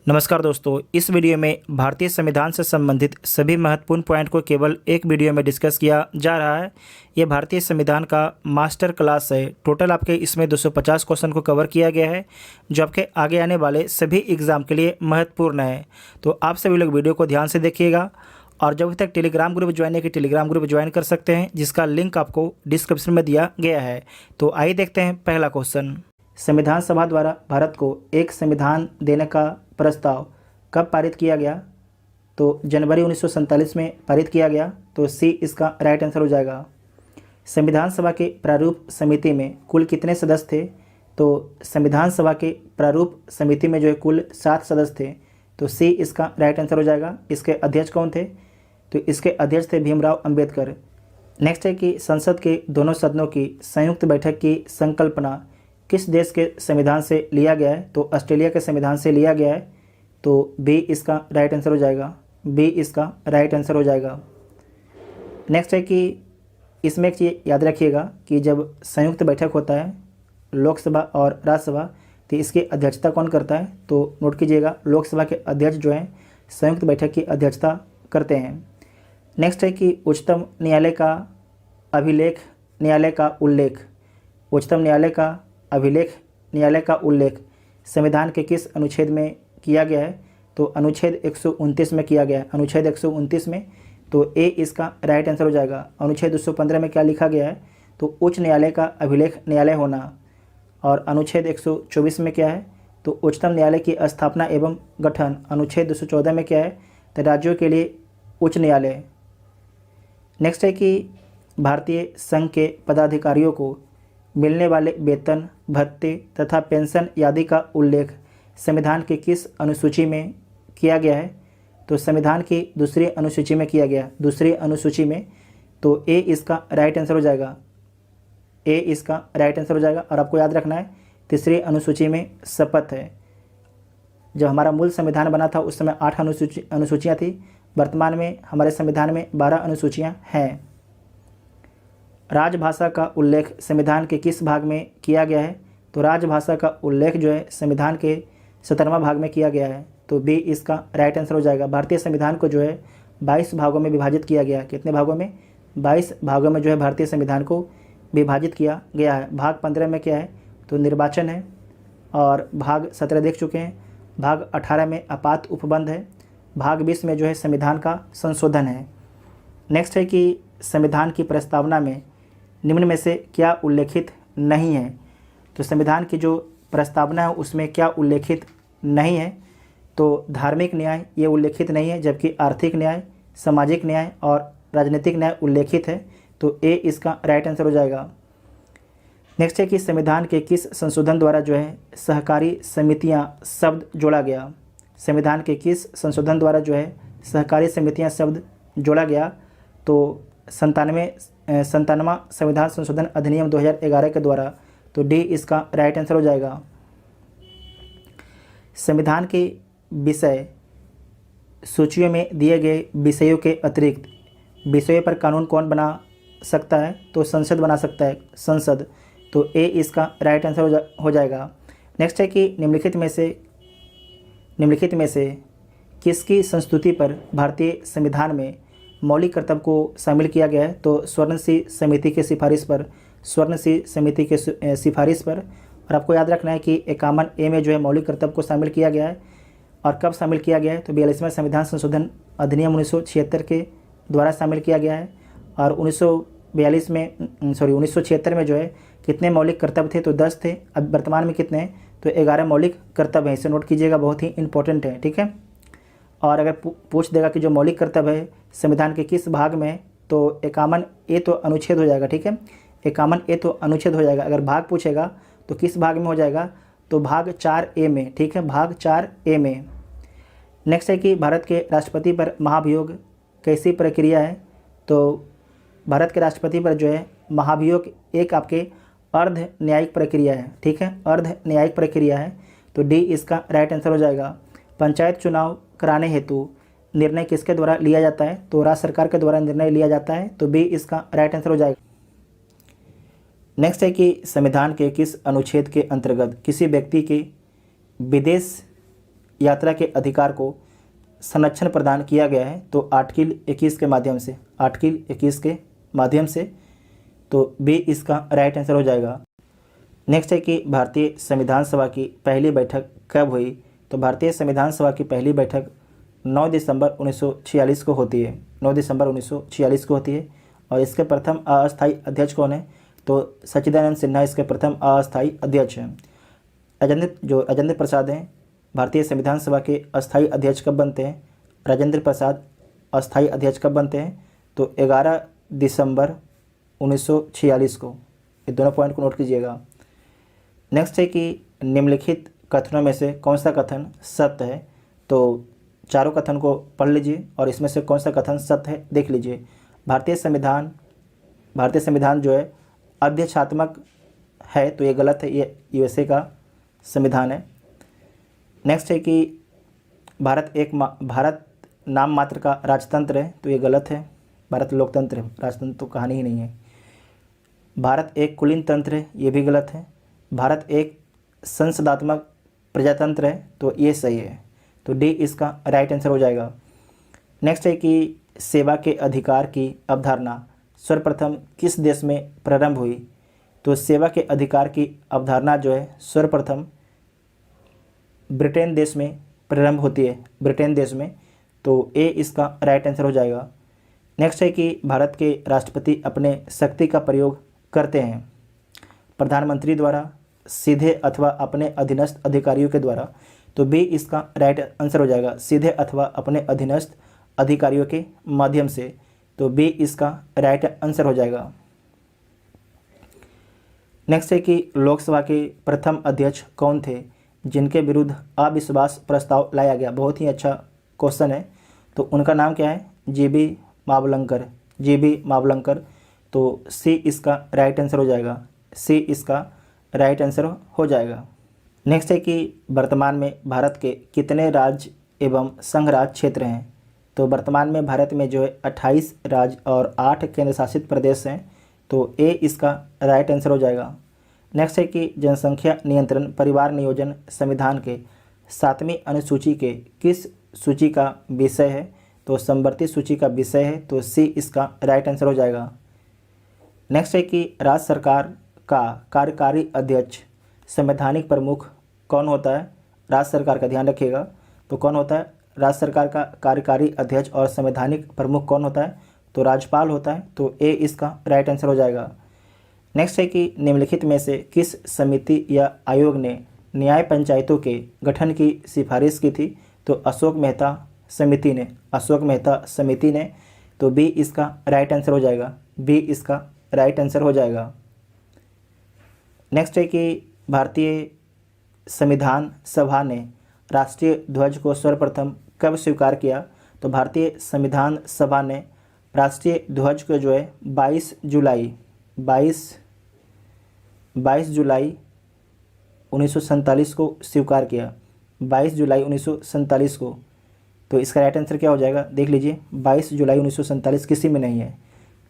नमस्कार दोस्तों, इस वीडियो में भारतीय संविधान से संबंधित सभी महत्वपूर्ण पॉइंट को केवल एक वीडियो में डिस्कस किया जा रहा है। ये भारतीय संविधान का मास्टर क्लास है। टोटल आपके इसमें 250 क्वेश्चन को कवर किया गया है, जो आपके आगे आने वाले सभी एग्ज़ाम के लिए महत्वपूर्ण है। तो आप सभी लोग वीडियो को ध्यान से देखिएगा और जब तक टेलीग्राम ग्रुप ज्वाइन है कि टेलीग्राम ग्रुप ज्वाइन कर सकते हैं, जिसका लिंक आपको डिस्क्रिप्शन में दिया गया है। तो आइए देखते हैं पहला क्वेश्चन। संविधान सभा द्वारा भारत को एक संविधान देने का प्रस्ताव कब पारित किया गया? तो जनवरी 1947 में पारित किया गया। तो सी इसका राइट आंसर हो जाएगा। संविधान सभा के प्रारूप समिति में कुल कितने सदस्य थे? तो संविधान सभा के प्रारूप समिति में जो है कुल 7 सदस्य थे। तो सी इसका राइट आंसर हो जाएगा। इसके अध्यक्ष कौन थे? तो इसके अध्यक्ष थे भीमराव अंबेडकर। नेक्स्ट है कि संसद के दोनों सदनों की संयुक्त बैठक की संकल्पना किस देश के संविधान से लिया गया है? तो ऑस्ट्रेलिया के संविधान से लिया गया है। तो बी इसका राइट आंसर हो जाएगा। बी इसका राइट आंसर हो जाएगा। नेक्स्ट है कि इसमें एक चीज़ याद रखिएगा कि जब संयुक्त बैठक होता है लोकसभा और राज्यसभा, तो इसकी अध्यक्षता कौन करता है? तो नोट कीजिएगा, लोकसभा के अध्यक्ष जो हैं संयुक्त बैठक की अध्यक्षता करते हैं। नेक्स्ट है कि उच्चतम न्यायालय का अभिलेख न्यायालय का उल्लेख, उच्चतम न्यायालय का अभिलेख न्यायालय का उल्लेख संविधान के किस अनुच्छेद में किया गया है? तो अनुच्छेद 129 में किया गया है। अनुच्छेद 129 में। तो ए इसका राइट आंसर हो जाएगा। अनुच्छेद 215 में क्या लिखा गया है? तो उच्च न्यायालय का अभिलेख न्यायालय होना। और अनुच्छेद 124 में क्या है? तो उच्चतम न्यायालय की स्थापना एवं गठन। अनुच्छेद 214 में क्या है? तो राज्यों के लिए उच्च न्यायालय। नेक्स्ट है कि भारतीय संघ के पदाधिकारियों को मिलने वाले वेतन, भत्ते तथा पेंशन आदि का उल्लेख संविधान की किस अनुसूची में किया गया है? तो संविधान की दूसरी अनुसूची में किया गया। दूसरी अनुसूची में। तो ए इसका राइट आंसर हो जाएगा। ए इसका राइट आंसर हो जाएगा। और आपको याद रखना है तीसरी अनुसूची में शपथ है। जब हमारा मूल संविधान बना था उस समय 8 अनुसूचियाँ थी। वर्तमान में हमारे संविधान में 12 अनुसूचियाँ हैं। राजभाषा का उल्लेख संविधान के किस भाग में किया गया है? तो राजभाषा का उल्लेख जो है संविधान के 17वां भाग में किया गया है। तो बी इसका राइट आंसर हो जाएगा। भारतीय संविधान को जो है 22 भागों में विभाजित किया गया है। कितने भागों में? 22 भागों में जो है भारतीय संविधान को विभाजित किया गया है। भाग 15 में क्या है? तो निर्वाचन है। और भाग 17 देख चुके हैं। भाग 18 में आपात उपबंध है। भाग 20 में जो है संविधान का संशोधन है। नेक्स्ट है कि संविधान की प्रस्तावना में निम्न में से क्या उल्लेखित नहीं है? तो संविधान की जो प्रस्तावना है उसमें क्या उल्लेखित नहीं है? तो धार्मिक न्याय ये उल्लेखित नहीं है, जबकि आर्थिक न्याय, सामाजिक न्याय और राजनीतिक न्याय उल्लेखित है। तो ए इसका राइट आंसर हो जाएगा। नेक्स्ट है कि संविधान के किस संशोधन द्वारा जो है सहकारी समितियां शब्द जोड़ा गया? संविधान के किस संशोधन द्वारा जो है सहकारी समितियां शब्द जोड़ा गया? तो 97वां संविधान संशोधन अधिनियम 2011 के द्वारा। तो डी इसका राइट आंसर हो जाएगा। संविधान के विषय सूचियों में दिए गए विषयों के अतिरिक्त विषयों पर कानून कौन बना सकता है? तो संसद बना सकता है, संसद। तो ए इसका राइट आंसर हो जाएगा। नेक्स्ट है कि निम्नलिखित में से किसकी संस्तुति पर भारतीय संविधान में मौलिक कर्तव्य को शामिल किया गया है? तो स्वर्णसिंह समिति के सिफारिश पर, स्वर्णसिंह समिति के सिफारिश पर। और आपको याद रखना है कि 51 ए में जो है मौलिक कर्तव्य को शामिल किया गया है। और कब शामिल किया गया है? तो 42वां संविधान संशोधन अधिनियम 1976 के द्वारा शामिल किया गया है। और 1976 में जो है कितने मौलिक कर्तव्य थे? तो 10 थे। अब वर्तमान में कितने हैं? तो 11 मौलिक कर्तव्य हैं। इसे नोट कीजिएगा, बहुत ही इंपॉर्टेंट है। ठीक है। और अगर पूछ देगा कि जो मौलिक कर्तव्य है संविधान के किस भाग में, तो 51 ए तो अनुच्छेद हो जाएगा। ठीक है, 51 ए तो अनुच्छेद हो जाएगा। अगर भाग पूछेगा तो किस भाग में हो जाएगा? तो भाग 4 ए में। ठीक है, भाग 4 ए में। नेक्स्ट है कि भारत के राष्ट्रपति पर महाभियोग कैसी प्रक्रिया है? तो भारत के राष्ट्रपति पर जो है महाभियोग एक आपके अर्ध न्यायिक प्रक्रिया है। ठीक है, अर्ध न्यायिक प्रक्रिया है। तो डी इसका राइट आंसर हो जाएगा। पंचायत चुनाव कराने हेतु निर्णय किसके द्वारा लिया जाता है? तो राज्य सरकार के द्वारा निर्णय लिया जाता है। तो बी इसका राइट आंसर हो जाएगा। नेक्स्ट है कि संविधान के किस अनुच्छेद के अंतर्गत किसी व्यक्ति के विदेश यात्रा के अधिकार को संरक्षण प्रदान किया गया है, तो आर्टिकल 21 के माध्यम से, आर्टिकल 21 के माध्यम से, तो बी इसका राइट आंसर हो जाएगा। नेक्स्ट है कि भारतीय संविधान सभा की पहली बैठक कब हुई? तो भारतीय संविधान सभा की पहली बैठक 9 दिसंबर 1946 को होती है, 9 दिसंबर 1946 को होती है। और इसके प्रथम अस्थायी अध्यक्ष कौन है? तो सच्चिदानंद सिन्हा इसके प्रथम अस्थायी अध्यक्ष हैं। राजेंद्र प्रसाद हैं भारतीय संविधान सभा के अस्थायी अध्यक्ष कब बनते हैं? राजेंद्र प्रसाद अस्थायी अध्यक्ष कब बनते हैं? तो 11 दिसंबर 1946 को। ये दोनों पॉइंट को नोट कीजिएगा। नेक्स्ट है कि निम्नलिखित कथनों में से कौन सा कथन सत्य है? तो चारों कथन को पढ़ लीजिए और इसमें से कौन सा कथन सत्य है देख लीजिए। भारतीय संविधान जो है अध्यक्षात्मक है, तो ये गलत है, ये यूएसए का संविधान है। नेक्स्ट है कि भारत नाम मात्र का राजतंत्र है, तो ये गलत है, भारत लोकतंत्र है, राजतंत्र तो कहानी ही नहीं है। भारत एक कुलीन तंत्र है, ये भी गलत है। भारत एक संसदात्मक प्रजातंत्र है, तो ये सही है, तो डी इसका राइट आंसर हो जाएगा। नेक्स्ट है कि सेवा के अधिकार की अवधारणा सर्वप्रथम किस देश में प्रारंभ हुई? तो सेवा के अधिकार की अवधारणा जो है सर्वप्रथम ब्रिटेन देश में प्रारंभ होती है, ब्रिटेन देश में, तो ए इसका राइट आंसर हो जाएगा। नेक्स्ट है कि भारत के राष्ट्रपति अपने शक्ति का प्रयोग करते हैं प्रधानमंत्री द्वारा, सीधे अथवा अपने अधीनस्थ अधिकारियों के द्वारा, तो बी इसका राइट आंसर हो जाएगा, सीधे अथवा अपने अधीनस्थ अधिकारियों के माध्यम से, तो बी इसका राइट आंसर हो जाएगा। नेक्स्ट है कि लोकसभा के प्रथम अध्यक्ष कौन थे जिनके विरुद्ध अविश्वास प्रस्ताव लाया गया? बहुत ही अच्छा क्वेश्चन है, तो उनका नाम क्या है? जीबी मावलंकर, तो सी इसका राइट आंसर हो जाएगा, सी इसका राइट आंसर हो जाएगा। नेक्स्ट है कि वर्तमान में भारत के कितने राज्य एवं संघ राज्य क्षेत्र हैं? तो वर्तमान में भारत में जो है 28 राज्य और 8 केंद्र शासित प्रदेश हैं, तो ए इसका राइट आंसर हो जाएगा। नेक्स्ट है कि जनसंख्या नियंत्रण परिवार नियोजन संविधान के 7वीं अनुसूची के किस सूची का विषय है? तो समवर्ती सूची का विषय है, तो सी इसका राइट आंसर हो जाएगा। नेक्स्ट है कि राज्य सरकार का कार्यकारी अध्यक्ष संवैधानिक प्रमुख कौन होता है? राज्य सरकार का ध्यान रखिएगा, तो कौन होता है? राज्य सरकार का कार्यकारी अध्यक्ष और संवैधानिक प्रमुख कौन होता है? तो राज्यपाल होता है, तो ए इसका राइट आंसर हो जाएगा। नेक्स्ट है कि निम्नलिखित में से किस समिति या आयोग ने न्याय पंचायतों के गठन की सिफारिश की थी? तो अशोक मेहता समिति ने, तो बी इसका राइट आंसर हो जाएगा, बी इसका राइट आंसर हो जाएगा। नेक्स्ट है कि भारतीय संविधान सभा ने राष्ट्रीय ध्वज को सर्वप्रथम कब स्वीकार किया? तो भारतीय संविधान सभा ने राष्ट्रीय ध्वज को जो है 22 जुलाई 1947 को स्वीकार किया, 22 जुलाई 1947 को। तो इसका राइट आंसर क्या हो जाएगा देख लीजिए, 22 जुलाई 1947 किसी में नहीं है,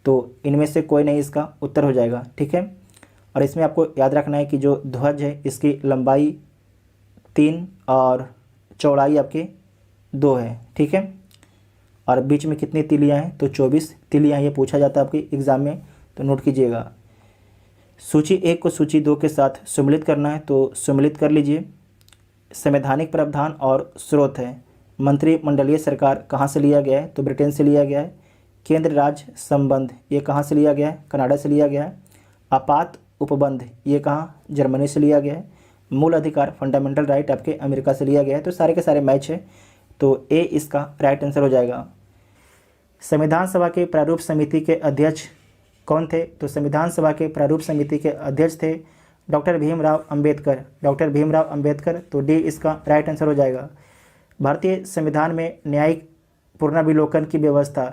तो इनमें से कोई नहीं इसका उत्तर हो जाएगा, ठीक है। और इसमें आपको याद रखना है कि जो ध्वज है इसकी लंबाई 3 और चौड़ाई आपकी 2 है, ठीक है। और बीच में कितनी तिलियाँ हैं? तो 24 तिलियाँ, ये पूछा जाता है आपके एग्ज़ाम में, तो नोट कीजिएगा। सूची 1 को सूची 2 के साथ सम्मिलित करना है, तो सम्मिलित कर लीजिए। संवैधानिक प्रावधान और स्रोत है, मंत्रिमंडलीय सरकार कहाँ से लिया गया है? तो ब्रिटेन से लिया गया है। केंद्र राज्य संबंध, ये कहाँ से लिया गया है? कनाडा से लिया गया है। आपात उपबंध, ये कहाँ? जर्मनी से लिया गया है। मूल अधिकार फंडामेंटल राइट आपके अमेरिका से लिया गया है। तो सारे के सारे मैच है, तो ए इसका राइट आंसर हो जाएगा। संविधान सभा के प्रारूप समिति के अध्यक्ष कौन थे? तो संविधान सभा के प्रारूप समिति के अध्यक्ष थे डॉक्टर भीमराव अंबेडकर, तो डी इसका राइट आंसर हो जाएगा। भारतीय संविधान में न्यायिक पुनर्विलोकन की व्यवस्था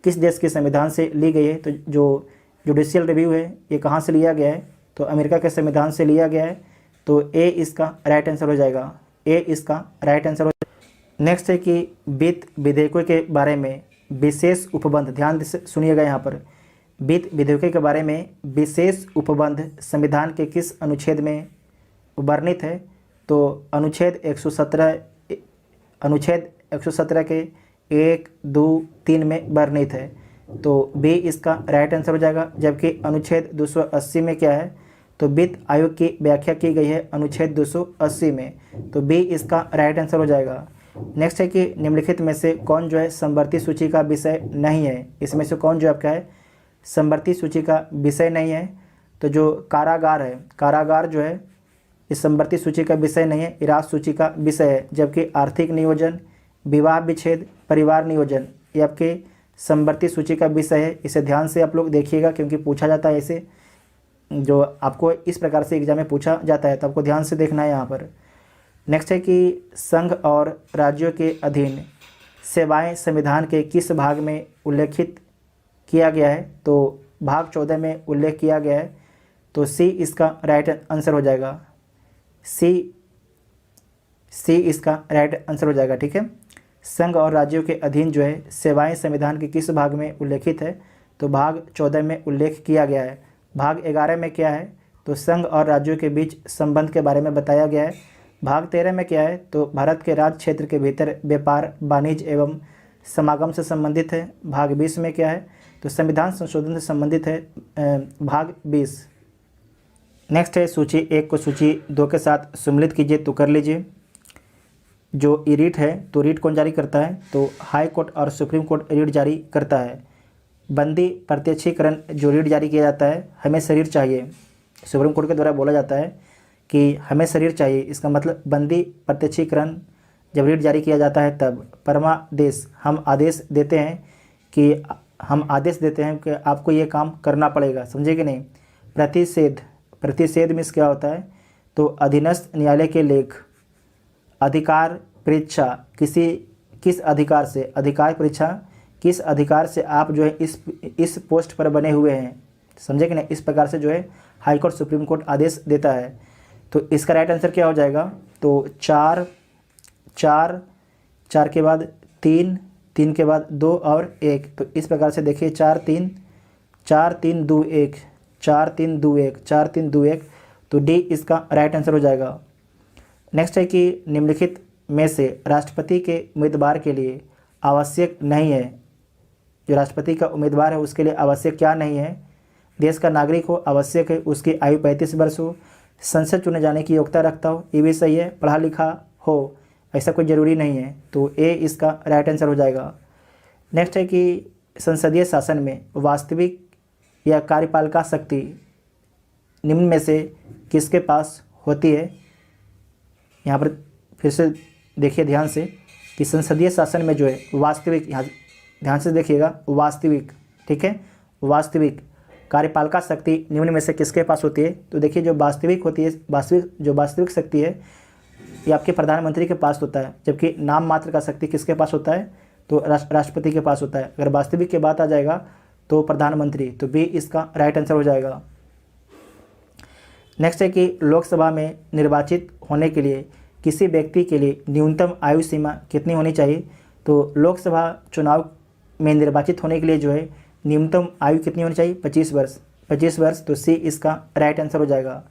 किस देश के संविधान से ली गई है? तो जो जुडिशियल रिव्यू है ये कहाँ से लिया गया है? तो अमेरिका के संविधान से लिया गया है, तो ए इसका राइट आंसर हो जाएगा, ए इसका राइट आंसर हो जाएगा। नेक्स्ट है कि वित्त विधेयकों के बारे में विशेष उपबंध, ध्यान से सुनिएगा यहाँ पर, वित्त विधेयकों के बारे में विशेष उपबंध संविधान के किस अनुच्छेद में वर्णित है? तो अनुच्छेद 117 अनुच्छेद 117 के 1, 2, 3 में वर्णित है, तो बी इसका राइट आंसर हो जाएगा। जबकि अनुच्छेद 280 में क्या है, तो वित्त आयोग की व्याख्या की गई है अनुच्छेद 280 में, तो बी इसका राइट आंसर हो जाएगा। नेक्स्ट है कि निम्नलिखित में से कौन जो है समवर्ती सूची का विषय नहीं है। इसमें से कौन जो आपका है समवर्ती सूची का विषय नहीं है, तो जो कारागार है, कारागार जो है इस समवर्ती सूची का विषय नहीं है, इराद सूची का विषय है। जबकि आर्थिक नियोजन, विवाह विच्छेद, परिवार नियोजन ये आपके समवर्ती सूची का विषय है। इसे ध्यान से आप लोग देखिएगा क्योंकि पूछा जाता है इसे, जो आपको इस प्रकार से एग्जाम में पूछा जाता है, तो आपको ध्यान से देखना है यहाँ पर। नेक्स्ट है कि संघ और राज्यों के अधीन सेवाएं संविधान के किस भाग में उल्लेखित किया गया है, तो भाग 14 में उल्लेख किया गया है, तो सी इसका राइट आंसर हो जाएगा। सी इसका राइट आंसर हो जाएगा। ठीक है, संघ और राज्यों के अधीन जो है सेवाएं संविधान के किस भाग में उल्लेखित है, तो भाग 14 में उल्लेख किया गया है। भाग 11 में क्या है, तो संघ और राज्यों के बीच संबंध के बारे में बताया गया है। भाग 13 में क्या है, तो भारत के राज्य क्षेत्र के भीतर व्यापार, वाणिज्य एवं समागम से संबंधित है। भाग 20 में क्या है, तो संविधान संशोधन से संबंधित है, भाग 20। नेक्स्ट है सूची 1 को सूची 2 के साथ सम्मिलित कीजिए, तो कर लीजिए। जो ई रीट है, तो रीट कौन जारी करता है, तो हाई कोर्ट और सुप्रीम कोर्ट रीट जारी करता है। बंदी प्रत्यक्षीकरण जो रीट जारी किया जाता है, हमें शरीर चाहिए, सुप्रीम कोर्ट के द्वारा बोला जाता है कि हमें शरीर चाहिए। इसका मतलब बंदी प्रत्यक्षीकरण जब रीट जारी किया जाता है तब। परमादेश, हम आदेश देते हैं कि कि आपको ये काम करना पड़ेगा, समझे कि नहीं। प्रतिषेध, प्रतिषेध मीन्स क्या होता है, तो अधीनस्थ न्यायालय के लेख। अधिकार परीक्षा, किस अधिकार से, अधिकार परीक्षा किस अधिकार से आप जो है इस पोस्ट पर बने हुए हैं, समझे कि नहीं। इस प्रकार से जो है हाई कोर्ट सुप्रीम कोर्ट आदेश देता है। तो इसका राइट आंसर क्या हो जाएगा, तो 4 के बाद 3 के बाद 2 और 1, तो इस प्रकार से देखिए 4 3 2 1 4 3 2 1, तो डी इसका राइट आंसर हो जाएगा। नेक्स्ट है कि निम्नलिखित में से राष्ट्रपति के उम्मीदवार के लिए आवश्यक नहीं है, जो राष्ट्रपति का उम्मीदवार है उसके लिए आवश्यक क्या नहीं है। देश का नागरिक हो, आवश्यक है उसकी आयु 35 वर्ष हो, संसद चुने जाने की योग्यता रखता हो, ये भी सही है, पढ़ा लिखा हो, ऐसा कोई ज़रूरी नहीं है, तो ए इसका राइट आंसर हो जाएगा। नेक्स्ट है कि संसदीय शासन में वास्तविक या कार्यपालिका शक्ति निम्न में से किसके पास होती है। यहाँ पर फिर से देखिए ध्यान से कि संसदीय शासन में जो है वास्तविक, यहाँ ध्यान से देखिएगा, वास्तविक, ठीक है, वास्तविक कार्यपालिका शक्ति निम्न में से किसके पास होती है। तो देखिए जो वास्तविक होती है, वास्तविक शक्ति है ये आपके प्रधानमंत्री के पास होता है, जबकि नाम मात्र का शक्ति किसके पास होता है, तो राष्ट्रपति के पास होता है। अगर वास्तविक की बात आ जाएगा तो प्रधानमंत्री, तो बी इसका राइट आंसर हो जाएगा। नेक्स्ट है कि लोकसभा में निर्वाचित होने के लिए किसी व्यक्ति के लिए न्यूनतम आयु सीमा कितनी होनी चाहिए। तो लोकसभा चुनाव में निर्वाचित होने के लिए जो है न्यूनतम आयु कितनी होनी चाहिए, 25 वर्ष। 25 वर्ष, तो सी इसका राइट आंसर हो जाएगा।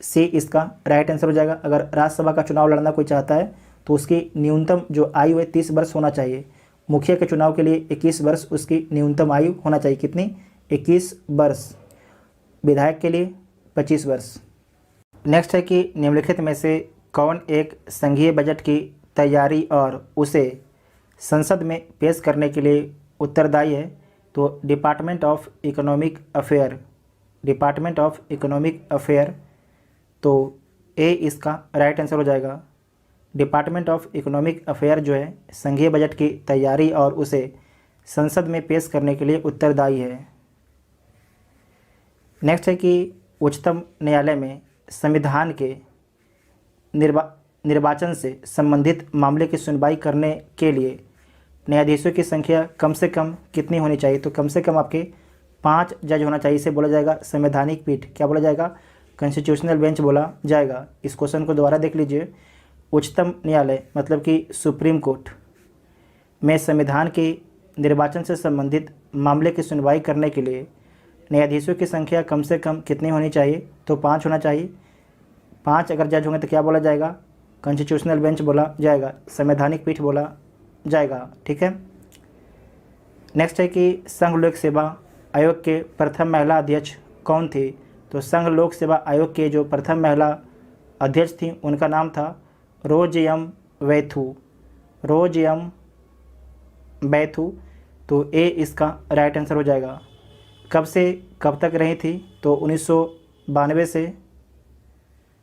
सी इसका राइट आंसर हो जाएगा। अगर राज्यसभा का चुनाव लड़ना कोई चाहता है तो उसकी न्यूनतम जो आयु है 30 वर्ष होना चाहिए। मुखिया के चुनाव के लिए 21 वर्ष उसकी न्यूनतम आयु होना चाहिए, कितनी, 21 वर्ष। विधायक के लिए 25 वर्ष। नेक्स्ट है कि निम्नलिखित में से कौन एक संघीय बजट की तैयारी और उसे संसद में पेश करने के लिए उत्तरदायी है। तो डिपार्टमेंट ऑफ इकोनॉमिक अफेयर, तो ए इसका राइट आंसर हो जाएगा। डिपार्टमेंट ऑफ इकोनॉमिक अफेयर जो है संघीय बजट की तैयारी और उसे संसद में पेश करने के लिए उत्तरदायी है। नेक्स्ट है कि उच्चतम न्यायालय में संविधान के निर्वाचन से संबंधित मामले की सुनवाई करने के लिए न्यायाधीशों की संख्या कम से कम कितनी होनी चाहिए। तो कम से कम आपके 5 जज होना चाहिए। इसे बोला जाएगा संवैधानिक पीठ, क्या बोला जाएगा, कॉन्स्टिट्यूशनल बेंच बोला जाएगा। इस क्वेश्चन को दोबारा देख लीजिए। उच्चतम न्यायालय मतलब कि सुप्रीम कोर्ट में संविधान के निर्वाचन से संबंधित मामले की सुनवाई करने के लिए न्यायाधीशों की संख्या कम से कम कितनी होनी चाहिए। तो 5 होना चाहिए। 5 अगर जज होंगे तो क्या बोला जाएगा, कॉन्स्टिट्यूशनल बेंच बोला जाएगा, संवैधानिक पीठ बोला जाएगा। ठीक है। नेक्स्ट है कि संघ लोक सेवा आयोग के प्रथम महिला अध्यक्ष कौन थी? तो संघ लोक सेवा आयोग के जो प्रथम महिला अध्यक्ष थी उनका नाम था रोज एम वैथू। रोज एम वैथू। तो ए इसका राइट आंसर हो जाएगा। कब से कब तक रही थी? तो 1992 से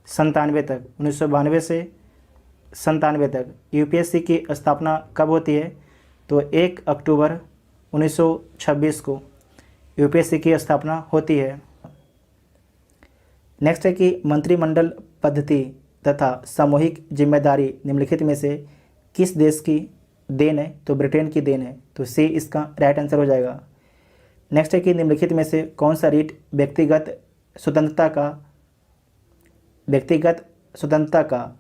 97 तक। 1992 से 97 तक। यूपीएससी की स्थापना कब होती है? तो 1 अक्टूबर 1926 को यूपीएससी की स्थापना होती है। नेक्स्ट है कि मंत्रिमंडल पद्धति तथा सामूहिक जिम्मेदारी निम्नलिखित में से किस देश की देन है? तो ब्रिटेन की देन है। तो सी इसका राइट आंसर हो जाएगा। नेक्स्ट है कि निम्नलिखित में से कौन सा रीट व्यक्तिगत स्वतंत्रता का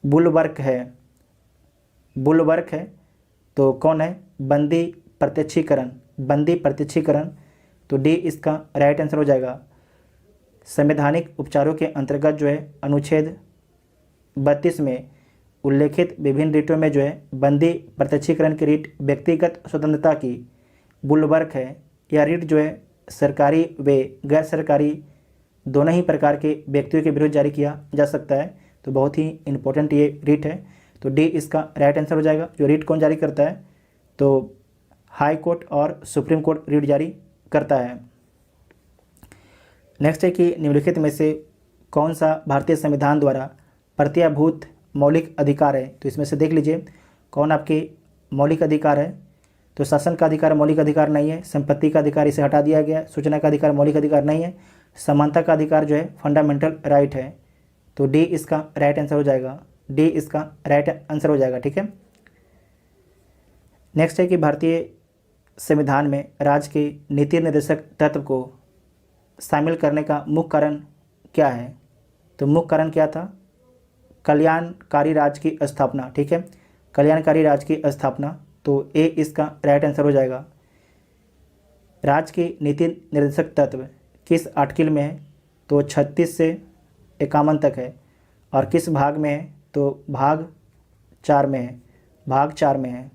बुलवर्क है? बुलवर्क है तो कौन है? बंदी प्रत्यक्षीकरण। तो डी इसका राइट आंसर हो जाएगा। संवैधानिक उपचारों के अंतर्गत जो है अनुच्छेद 32 में उल्लेखित विभिन्न रीटों में जो है बंदी प्रत्यक्षीकरण की रीट व्यक्तिगत स्वतंत्रता की बुलवर्क है। यह रीट जो है सरकारी व गैर सरकारी दोनों ही प्रकार के व्यक्तियों के विरुद्ध जारी किया जा सकता है। तो बहुत ही इंपॉर्टेंट ये रीट है। तो डी इसका राइट आंसर हो जाएगा। जो रीट कौन जारी करता है? तो हाई कोर्ट और सुप्रीम कोर्ट रीट जारी करता है। नेक्स्ट है कि निम्नलिखित में से कौन सा भारतीय संविधान द्वारा प्रत्याभूत मौलिक अधिकार है? तो इसमें से देख लीजिए कौन आपके मौलिक अधिकार है। तो शासन का अधिकार मौलिक अधिकार नहीं है। संपत्ति का अधिकार इसे हटा दिया गया। सूचना का अधिकार मौलिक अधिकार नहीं है। समानता का अधिकार जो है फंडामेंटल राइट है। तो डी इसका राइट आंसर हो जाएगा। डी इसका राइट आंसर हो जाएगा। ठीक है। नेक्स्ट है कि भारतीय संविधान में राज्य के नीति निर्देशक तत्व को शामिल करने का मुख्य कारण क्या है? तो मुख्य कारण क्या था? कल्याणकारी राज्य की स्थापना। ठीक है। कल्याणकारी राज्य की स्थापना। तो ए इसका राइट आंसर हो जाएगा। राज्य की नीति निर्देशक तत्व किस आर्टिकल में है? तो 36 से 51 तक है। और किस भाग में है? तो भाग 4 में है। भाग 4 में है।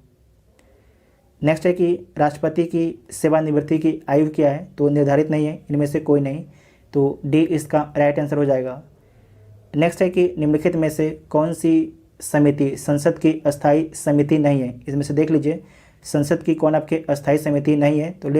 नेक्स्ट है कि राष्ट्रपति की सेवानिवृत्ति की आयु क्या है? तो निर्धारित नहीं है, इनमें से कोई नहीं। तो डी इसका राइट आंसर हो जाएगा। नेक्स्ट है कि निम्नलिखित में से कौन सी समिति संसद की अस्थायी समिति नहीं है? इसमें से देख लीजिए संसद की कौन आपके अस्थायी समिति नहीं है। तो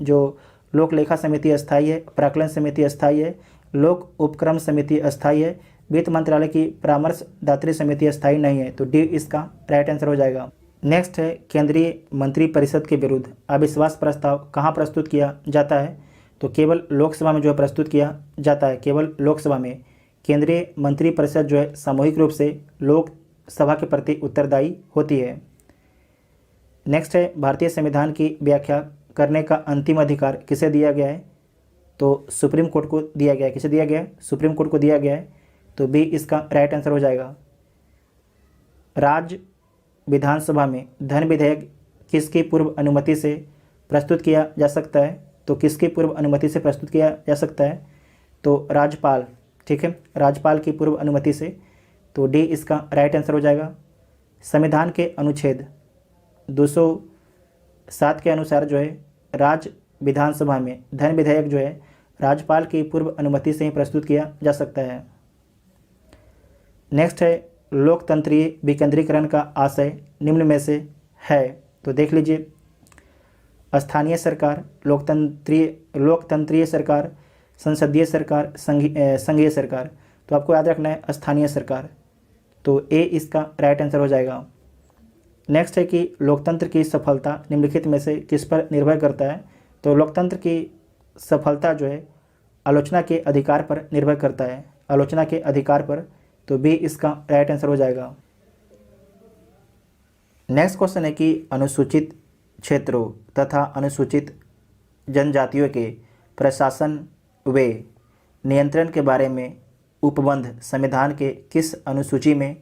जो लोक लेखा समिति अस्थायी है, प्राक्कलन समिति अस्थायी है, लोक उपक्रम समिति अस्थायी है, वित्त मंत्रालय की परामर्शदात्री समिति अस्थायी नहीं है। तो डी इसका राइट आंसर हो जाएगा। नेक्स्ट है केंद्रीय मंत्रिपरिषद के विरुद्ध अविश्वास प्रस्ताव कहाँ प्रस्तुत किया जाता है? तो केवल लोकसभा में जो है प्रस्तुत किया जाता है। केवल लोकसभा में केंद्रीय मंत्रिपरिषद जो है सामूहिक रूप से लोकसभा के प्रति उत्तरदायी होती है। नेक्स्ट है भारतीय संविधान की व्याख्या करने का अंतिम अधिकार किसे दिया गया है? तो सुप्रीम कोर्ट को दिया गया है। किसे दिया गया है? सुप्रीम कोर्ट को दिया गया है। तो बी इसका राइट आंसर हो जाएगा। राज्य विधानसभा में धन विधेयक किसकी पूर्व अनुमति से प्रस्तुत किया जा सकता है? तो किसकी पूर्व अनुमति से प्रस्तुत किया जा सकता है? तो राज्यपाल। ठीक है, राज्यपाल की पूर्व अनुमति से। तो डी इसका राइट आंसर हो जाएगा। संविधान के अनुच्छेद 207 के अनुसार जो है राज्य विधानसभा में धन विधेयक जो है राज्यपाल की पूर्व अनुमति से ही प्रस्तुत किया जा सकता है। नेक्स्ट है लोकतंत्रीय विकेंद्रीकरण का आशय निम्न में से है? तो देख लीजिए स्थानीय सरकार, लोकतंत्रीय सरकार, संसदीय सरकार, संघीय सरकार। तो आपको याद रखना है स्थानीय सरकार। तो ए इसका राइट आंसर हो जाएगा। नेक्स्ट है कि लोकतंत्र की सफलता निम्नलिखित में से किस पर निर्भर करता है? तो लोकतंत्र की सफलता जो है आलोचना के अधिकार पर निर्भर करता है। आलोचना के अधिकार पर। तो बी इसका राइट आंसर हो जाएगा। नेक्स्ट क्वेश्चन है कि अनुसूचित क्षेत्रों तथा अनुसूचित जनजातियों के प्रशासन व नियंत्रण के बारे में उपबंध संविधान के किस अनुसूची में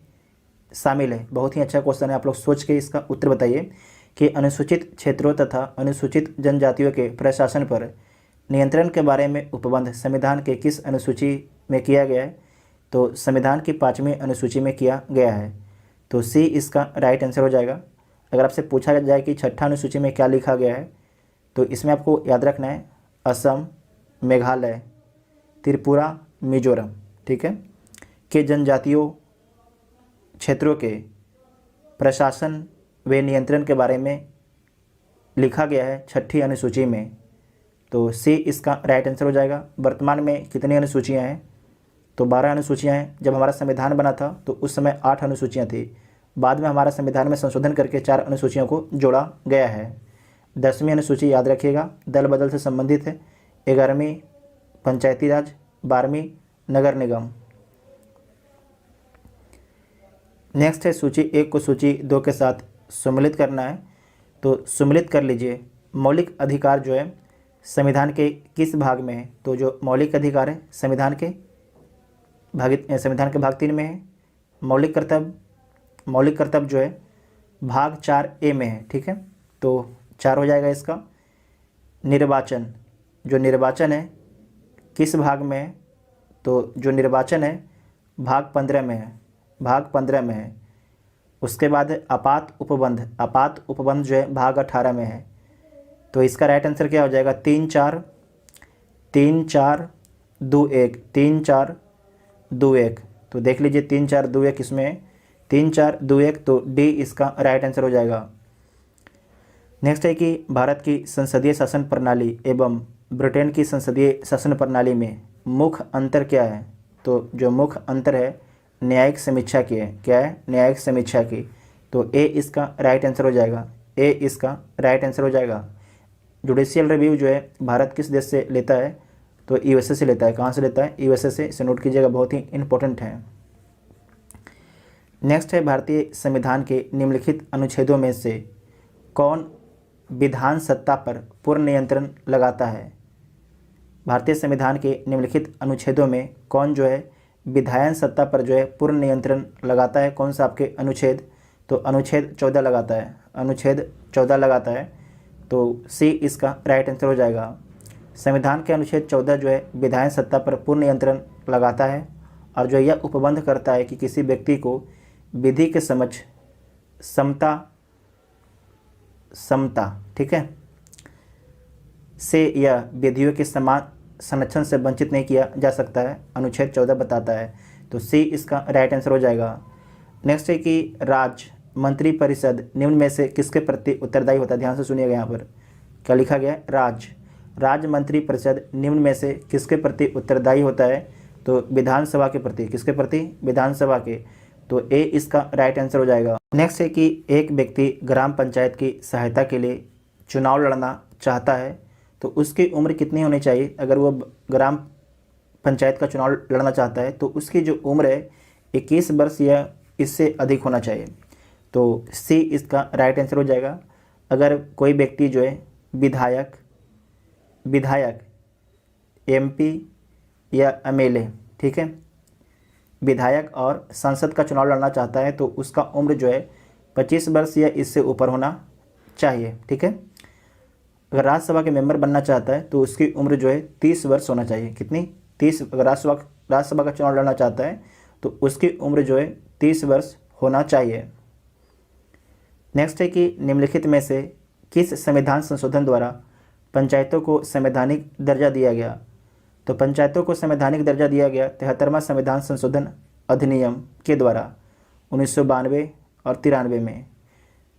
शामिल है? बहुत ही अच्छा क्वेश्चन है। आप लोग सोच के इसका उत्तर बताइए कि अनुसूचित क्षेत्रों तथा अनुसूचित जनजातियों के प्रशासन पर नियंत्रण के बारे में उपबंध संविधान के किस अनुसूची में किया गया है? तो संविधान की 5वीं अनुसूची में किया गया है। तो सी इसका राइट आंसर हो जाएगा। अगर आपसे पूछा जाए कि 6ठा अनुसूची में क्या लिखा गया है, तो इसमें आपको याद रखना है असम, मेघालय, त्रिपुरा, मिजोरम, ठीक है, के जनजातियों क्षेत्रों के प्रशासन व नियंत्रण के बारे में लिखा गया है 6ठी अनुसूची में। तो सी इसका राइट आंसर हो जाएगा। वर्तमान में कितनी अनुसूचियां हैं? तो 12 अनुसूचियां हैं। जब हमारा संविधान बना था तो उस समय 8 अनुसूचियां थी। बाद में हमारा संविधान में संशोधन करके 4 अनुसूचियों को जोड़ा गया है। 10वीं अनुसूची याद रखिएगा, दल बदल से संबंधित है। 11वीं पंचायती राज, 12वीं नगर निगम। नेक्स्ट है सूची 1 को सूची 2 के साथ सम्मिलित करना है। तो सम्मिलित कर लीजिए। मौलिक अधिकार जो है संविधान के किस भाग में है? तो जो मौलिक अधिकार है संविधान के भाग 3 में है। मौलिक कर्तव्य जो है भाग 4A में है, ठीक है। तो 4 हो जाएगा इसका। निर्वाचन, जो निर्वाचन है किस भाग में है? तो जो निर्वाचन है भाग 15 में है। उसके बाद आपात उपबंध जो है भाग 18 में है। तो इसका राइट आंसर क्या हो जाएगा? 3 4 2 1 3 4 2 1। तो देख लीजिए 3 4 2 1 इसमें 3 4 2 1, तो डी इसका राइट आंसर हो जाएगा। नेक्स्ट है कि भारत की संसदीय शासन प्रणाली एवं ब्रिटेन की संसदीय शासन प्रणाली में मुख्य अंतर क्या है? तो जो मुख्य अंतर है न्यायिक समीक्षा की है। क्या है? न्यायिक समीक्षा की। तो ए इसका राइट आंसर हो जाएगा। जुडिशियल रिव्यू जो है भारत किस देश से लेता है? तो यूएसए से लेता है। कहाँ से लेता है? यूएसए से। इसे नोट कीजिएगा, बहुत ही इंपॉर्टेंट है। नेक्स्ट है भारतीय संविधान के निम्नलिखित अनुच्छेदों में से कौन विधान सत्ता पर पूर्ण नियंत्रण लगाता है? भारतीय संविधान के निम्नलिखित अनुच्छेदों में कौन जो है विधायन सत्ता पर जो है पूर्ण नियंत्रण लगाता है? कौन सा आपके अनुच्छेद? तो अनुच्छेद 14 लगाता है। तो सी इसका राइट आंसर हो जाएगा। संविधान के अनुच्छेद 14 जो है विधायन सत्ता पर पूर्ण नियंत्रण लगाता है और जो यह उपबंध करता है कि किसी व्यक्ति को विधि के समक्ष समता, ठीक है, से यह विधियों के समान संरक्षण से वंचित नहीं किया जा सकता है। अनुच्छेद 14 बताता है। तो सी इसका राइट आंसर हो जाएगा। नेक्स्ट है कि राज्य मंत्रिपरिषद निम्न में से किसके प्रति उत्तरदायी होता है? ध्यान से सुनिएगा, यहाँ पर क्या लिखा गया है? राज्य मंत्रिपरिषद निम्न में से किसके प्रति उत्तरदायी होता है? तो विधानसभा के प्रति। किसके प्रति? विधानसभा के। तो ए इसका राइट आंसर हो जाएगा। नेक्स्ट है कि एक व्यक्ति ग्राम पंचायत की सहायता के लिए चुनाव लड़ना चाहता है तो उसकी उम्र कितनी होनी चाहिए? अगर वो ग्राम पंचायत का चुनाव लड़ना चाहता है तो उसकी जो उम्र है 21 वर्ष या इससे अधिक होना चाहिए। तो सी इसका राइट आंसर हो जाएगा। अगर कोई व्यक्ति जो है विधायक एमपी या एमएलए, ठीक है, विधायक और सांसद का चुनाव लड़ना चाहता है तो उसका उम्र जो है 25 वर्ष या इससे ऊपर होना चाहिए, ठीक है। अगर राज्यसभा के मेंबर बनना चाहता है तो उसकी उम्र जो है 30 वर्ष होना चाहिए। कितनी? 30। अगर राज्यसभा का चुनाव लड़ना चाहता है तो उसकी उम्र जो है 30 वर्ष होना चाहिए। नेक्स्ट है कि निम्नलिखित में से किस संविधान संशोधन द्वारा पंचायतों को संवैधानिक दर्जा दिया गया? तो पंचायतों को संवैधानिक दर्जा दिया गया 73वां संविधान संशोधन अधिनियम के द्वारा 1992 और 93 में।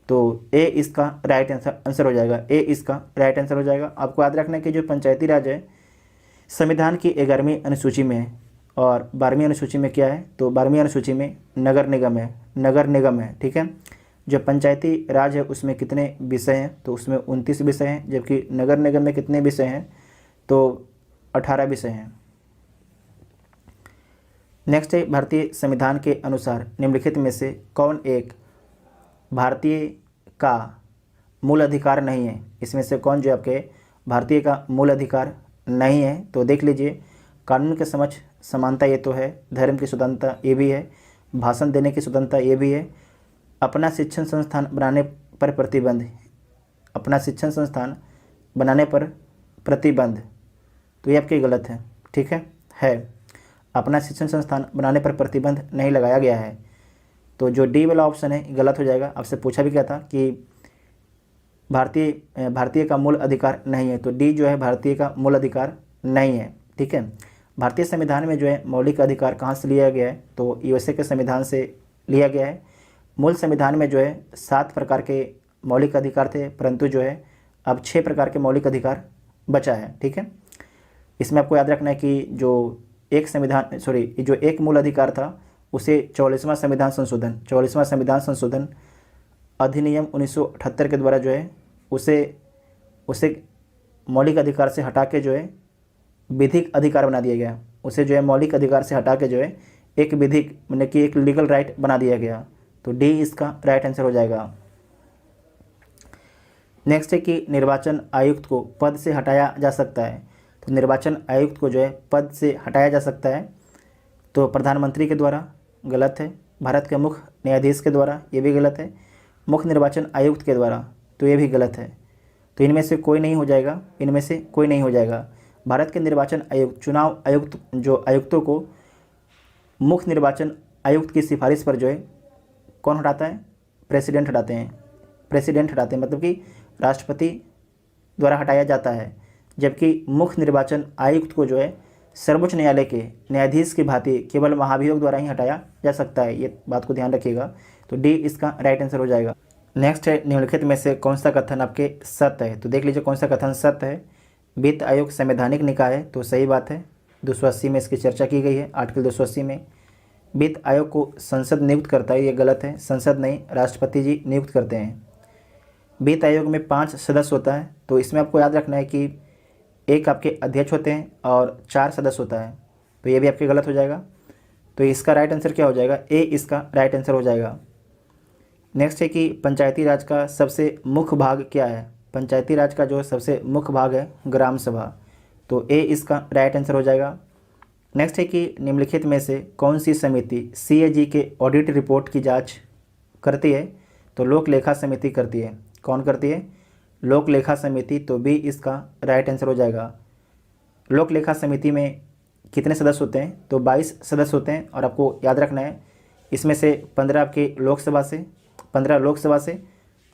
तो ए इसका राइट आंसर हो जाएगा। ए इसका राइट आंसर हो जाएगा। आपको याद रखना है कि जो पंचायती राज है संविधान की 11वीं अनुसूची में है और 12वीं अनुसूची में क्या है? तो 12वीं अनुसूची में नगर निगम है, ठीक है। जो पंचायती राज है उसमें कितने विषय हैं? तो उसमें 29 विषय हैं, जबकि नगर निगम में कितने विषय हैं? तो 18 विषय हैं। नेक्स्ट है भारतीय संविधान के अनुसार निम्नलिखित में से कौन एक भारतीय का मूल अधिकार नहीं है? इसमें से कौन जो आपके भारतीय का मूल अधिकार नहीं है? तो देख लीजिए, कानून के समक्ष समानता ये तो है, धर्म की स्वतंत्रता ये भी है, भाषण देने की स्वतंत्रता ये भी है, अपना शिक्षण संस्थान बनाने पर प्रतिबंध, तो ये आपके गलत है, ठीक है। अपना शिक्षण संस्थान बनाने पर प्रतिबंध नहीं लगाया गया है। तो जो डी वाला ऑप्शन है गलत हो जाएगा। आपसे पूछा भी गया था कि भारतीय का मूल अधिकार नहीं है, तो डी जो है भारतीय का मूल अधिकार नहीं है। ठीक है, भारतीय संविधान में जो है मौलिक अधिकार कहाँ से लिया गया है, तो यूएसए के संविधान से लिया गया है। मूल संविधान में जो है 7 प्रकार के मौलिक अधिकार थे, परंतु जो है अब 6 प्रकार के मौलिक अधिकार बचा है। ठीक है, इसमें आपको याद रखना है कि जो एक मूल अधिकार था उसे 44वां संविधान संशोधन अधिनियम 1978 के द्वारा जो है उसे मौलिक अधिकार से हटा के जो है विधिक अधिकार बना दिया गया। उसे जो है मौलिक अधिकार से हटा के जो है एक विधिक मतलब कि एक लीगल राइट बना दिया गया। तो डी इसका राइट आंसर हो जाएगा। नेक्स्ट है कि निर्वाचन आयुक्त को पद से हटाया जा सकता है। तो निर्वाचन आयुक्त को जो है पद से हटाया जा सकता है तो प्रधानमंत्री के द्वारा, गलत है। भारत के मुख्य न्यायाधीश के द्वारा, ये भी गलत है। मुख्य निर्वाचन आयुक्त के द्वारा, तो ये भी गलत है। तो इनमें से कोई नहीं हो जाएगा। भारत के निर्वाचन आयुक्त, चुनाव आयुक्त, जो आयुक्तों को मुख्य निर्वाचन आयुक्त की सिफारिश पर जो है कौन हटाता है? प्रेसिडेंट हटाते हैं, मतलब कि राष्ट्रपति द्वारा हटाया जाता है। जबकि मुख्य निर्वाचन आयुक्त को जो है सर्वोच्च न्यायालय के न्यायाधीश की भांति केवल महाभियोग द्वारा ही हटाया जा सकता है। ये बात को ध्यान रखिएगा। तो डी इसका राइट आंसर हो जाएगा। नेक्स्ट है निम्नलिखित में से कौन सा कथन आपके सत्य है। तो देख लीजिए कौन सा कथन सत्य है। वित्त आयोग संवैधानिक निकाय है, तो सही बात है। 280 में इसकी चर्चा की गई है, आर्टिकल 280 में। वित्त आयोग को संसद नियुक्त करता है, ये गलत है। संसद नहीं, राष्ट्रपति जी नियुक्त करते हैं। वित्त आयोग में 5 सदस्य होता है, तो इसमें आपको याद रखना है कि एक आपके अध्यक्ष होते हैं और 4 सदस्य होता है, तो ये भी आपके गलत हो जाएगा। तो इसका राइट आंसर क्या हो जाएगा? ए इसका राइट आंसर हो जाएगा। नेक्स्ट है कि पंचायती राज का सबसे मुख्य भाग क्या है। पंचायती राज का जो सबसे मुख्य भाग है ग्राम सभा, तो ए इसका राइट आंसर हो जाएगा। नेक्स्ट है कि निम्नलिखित में से कौन सी समिति सीएजी के ऑडिट रिपोर्ट की जांच करती है। तो लोक लेखा समिति करती है। कौन करती है? लोक लेखा समिति, तो बी इसका राइट आंसर हो जाएगा। लोक लेखा समिति में कितने सदस्य होते हैं? तो 22 सदस्य होते हैं। और आपको याद रखना है इसमें से 15 आपके लोकसभा से, 15 लोकसभा से,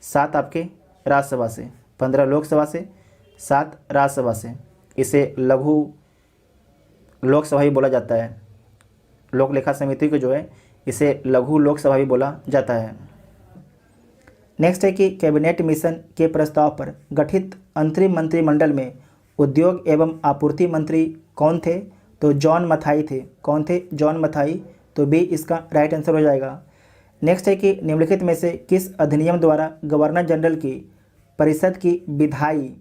7 आपके राज्यसभा से, 15 लोकसभा से, 7 राज्यसभा से। इसे लघु लोकसभा भी बोला जाता है। लोक लेखा समिति को जो है इसे लघु लोकसभा भी बोला जाता है। नेक्स्ट है कि कैबिनेट मिशन के प्रस्ताव पर गठित अंतरिम मंत्रिमंडल में उद्योग एवं आपूर्ति मंत्री कौन थे? तो जॉन मथाई थे। कौन थे? जॉन मथाई, तो बी इसका राइट आंसर हो जाएगा। नेक्स्ट है कि निम्नलिखित में से किस अधिनियम द्वारा गवर्नर जनरल की परिषद की विधायी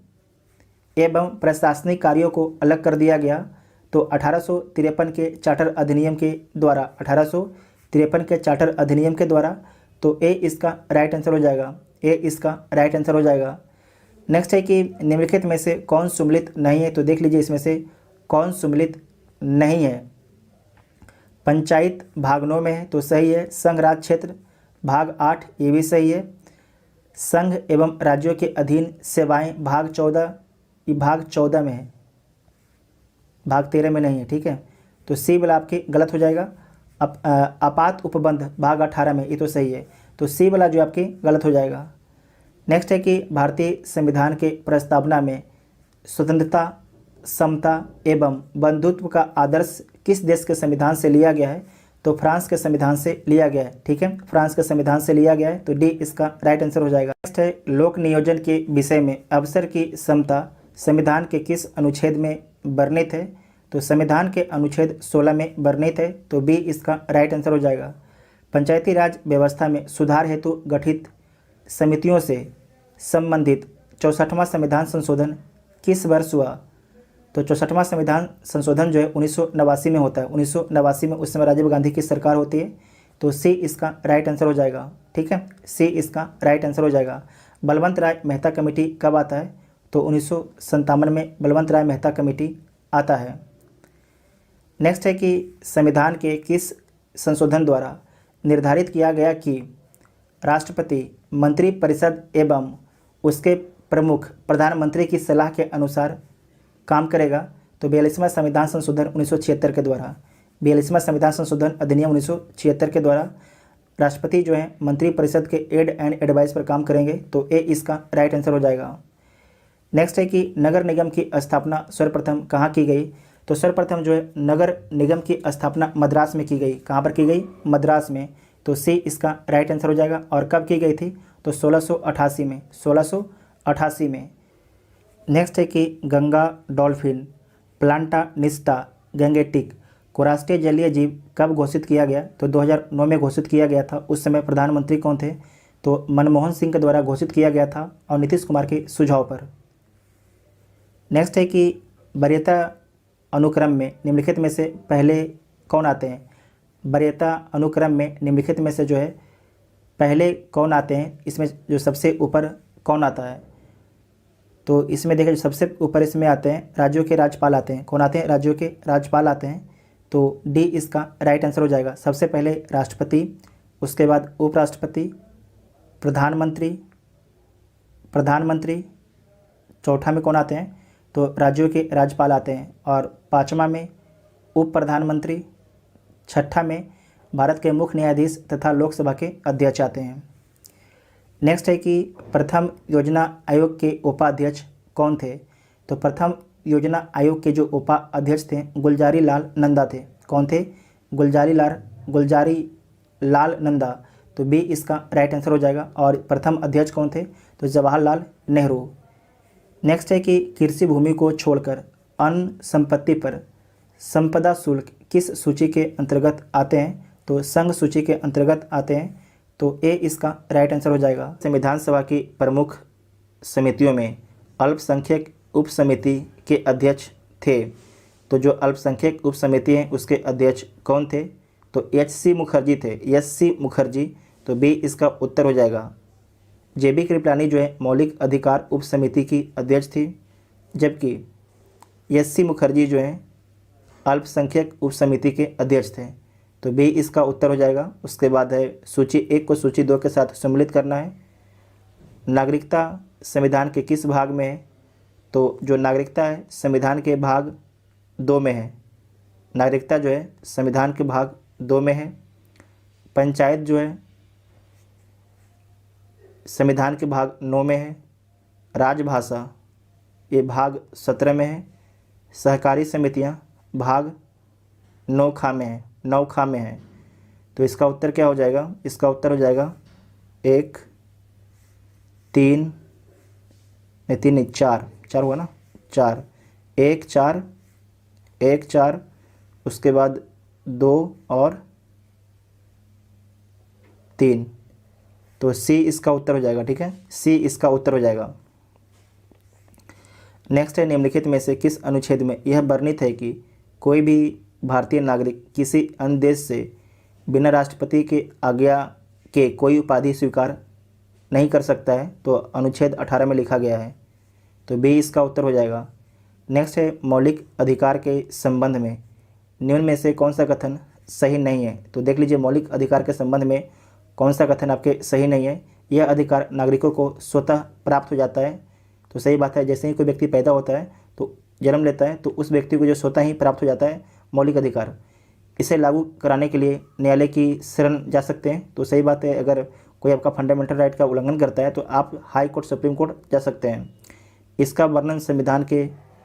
एवं प्रशासनिक कार्यों को अलग कर दिया गया? तो 1853 के चार्टर अधिनियम के द्वारा, 1853 के चार्टर अधिनियम के द्वारा। तो ए इसका राइट आंसर हो जाएगा। ए इसका राइट आंसर हो जाएगा। नेक्स्ट है कि निम्नलिखित में से कौन सम्मिलित नहीं है। तो देख लीजिए इसमें से कौन सम्मिलित नहीं है। पंचायत भाग 9 में है, तो सही है। संघ राज्य क्षेत्र भाग 8, ये भी सही है। संघ एवं राज्यों के अधीन सेवाएं भाग 14, ये भाग 14 में है, भाग 13 में नहीं है। ठीक है, तो सी वाला आपके गलत हो जाएगा। आपात उपबंध भाग 18 में, ये तो सही है। तो सी वाला जो आपके गलत हो जाएगा। नेक्स्ट है कि भारतीय संविधान के प्रस्तावना में स्वतंत्रता, समता एवं बंधुत्व का आदर्श किस देश के संविधान से लिया गया है? तो फ्रांस के संविधान से लिया गया है। ठीक है, फ्रांस के संविधान से लिया गया है, तो डी इसका राइट आंसर हो जाएगा। नेक्स्ट है लोक नियोजन के विषय में अवसर की समता संविधान के किस अनुच्छेद में वर्णित है? तो संविधान के अनुच्छेद 16 में वर्णित है, तो बी इसका राइट आंसर हो जाएगा। पंचायती राज व्यवस्था में सुधार हेतु गठित समितियों से संबंधित 64वां संविधान संशोधन किस वर्ष हुआ? तो 64वां संविधान संशोधन जो है 1989 में होता है। 1989 में उस समय राजीव गांधी की सरकार होती है, तो सी इसका राइट आंसर हो जाएगा। ठीक है, सी इसका राइट आंसर हो जाएगा। बलवंत राय मेहता कमेटी कब आता है? तो 1957 में बलवंत राय मेहता कमेटी आता है। नेक्स्ट है कि संविधान के किस संशोधन द्वारा निर्धारित किया गया कि राष्ट्रपति मंत्रिपरिषद एवं उसके प्रमुख प्रधानमंत्री की सलाह के अनुसार काम करेगा? तो 42वां संविधान संशोधन 1976 के द्वारा। 42वां संविधान संशोधन अधिनियम 1976 के द्वारा राष्ट्रपति जो है मंत्रिपरिषद के एड एंड एडवाइस पर काम करेंगे, तो ए इसका राइट आंसर हो जाएगा। नेक्स्ट है कि नगर निगम की स्थापना सर्वप्रथम कहाँ की गई, तो सर्वप्रथम जो है नगर निगम की स्थापना मद्रास में की गई। कहाँ पर की गई? मद्रास में, तो सी इसका राइट आंसर हो जाएगा। और कब की गई थी? तो 1688 में, 1688 में। नेक्स्ट है कि गंगा डॉल्फिन प्लांटा निस्टा गैंगेटिक को राष्ट्रीय जलीय जीव कब घोषित किया गया, तो 2009 में घोषित किया गया था। उस समय प्रधानमंत्री कौन थे? तो मनमोहन सिंह के द्वारा घोषित किया गया था और नीतीश कुमार के सुझाव पर। नेक्स्ट है कि वरीयता अनुक्रम में निम्नलिखित में से पहले कौन आते हैं? वरीयता अनुक्रम में निम्नलिखित में से जो है पहले कौन आते हैं, इसमें जो सबसे ऊपर कौन आता है? तो इसमें देखिए सबसे ऊपर इसमें आते हैं राज्यों के राज्यपाल आते हैं। कौन आते हैं? राज्यों के राज्यपाल आते हैं, तो डी इसका राइट आंसर हो जाएगा। सबसे पहले राष्ट्रपति, उसके बाद उपराष्ट्रपति, प्रधानमंत्री, चौथा में कौन आते हैं? तो राज्यों के राज्यपाल आते हैं, और पाँचवा में उप प्रधानमंत्री, छठा में भारत के मुख्य न्यायाधीश तथा लोकसभा के अध्यक्ष आते हैं। नेक्स्ट है कि प्रथम योजना आयोग के उपाध्यक्ष कौन थे, तो प्रथम योजना आयोग के जो उपाध्यक्ष थे गुलजारी लाल नंदा थे। कौन थे? गुलजारी लाल नंदा, तो बी इसका राइट आंसर हो जाएगा। और प्रथम अध्यक्ष कौन थे? तो जवाहरलाल नेहरू। नेक्स्ट है कि कृषि भूमि को छोड़कर अन्य संपत्ति पर संपदा शुल्क किस सूची के अंतर्गत आते हैं, तो संघ सूची के अंतर्गत आते हैं, तो ए इसका राइट आंसर हो जाएगा। संविधान सभा की प्रमुख समितियों में अल्पसंख्यक उप समिति के अध्यक्ष थे, तो जो अल्पसंख्यक उप समिति हैं उसके अध्यक्ष कौन थे? तो एच.सी. मुखर्जी थे, एस.सी. मुखर्जी, तो बी इसका उत्तर हो जाएगा। जे.बी. कृपलानी जो है मौलिक अधिकार उप समिति की अध्यक्ष थी, जबकि एस.सी. मुखर्जी जो है अल्पसंख्यक उप समिति के अध्यक्ष थे, तो बी इसका उत्तर हो जाएगा। उसके बाद है सूची 1 को सूची 2 के साथ सम्मिलित करना है। नागरिकता संविधान के किस भाग में है, तो जो नागरिकता है संविधान के भाग 2 में है। नागरिकता जो है संविधान के भाग 2 में है। पंचायत जो है संविधान के भाग 9 में है। राजभाषा ये भाग 17 में है। सहकारी समितियां भाग 9 खा में है। तो इसका उत्तर क्या हो जाएगा? इसका उत्तर हो जाएगा 1 3 नहीं 3 नहीं 4 हुआ ना, 4 1 4 1 4, उसके बाद 2 और 3, तो सी इसका उत्तर हो जाएगा। ठीक है, सी इसका उत्तर हो जाएगा। नेक्स्ट है निम्नलिखित में से किस अनुच्छेद में यह वर्णित है कि कोई भी भारतीय नागरिक किसी अन्य देश से बिना राष्ट्रपति के आज्ञा के कोई उपाधि स्वीकार नहीं कर सकता है, तो अनुच्छेद 18 में लिखा गया है, तो बी इसका उत्तर हो जाएगा। नेक्स्ट है मौलिक अधिकार के संबंध में निम्न में से कौन सा कथन सही नहीं है, तो देख लीजिए मौलिक अधिकार के संबंध में कौन सा कथन आपके सही नहीं है। यह अधिकार नागरिकों को स्वतः प्राप्त हो जाता है, तो सही बात है। जैसे ही कोई व्यक्ति पैदा होता है तो जन्म लेता है, तो उस व्यक्ति को जो स्वतः ही प्राप्त हो जाता है मौलिक अधिकार, इसे लागू कराने के लिए न्यायालय की शरण जा सकते हैं, तो सही बात है। अगर कोई आपका फंडामेंटल राइट का उल्लंघन करता है तो आप हाई कोर्ट सुप्रीम कोर्ट जा सकते हैं। इसका वर्णन संविधान के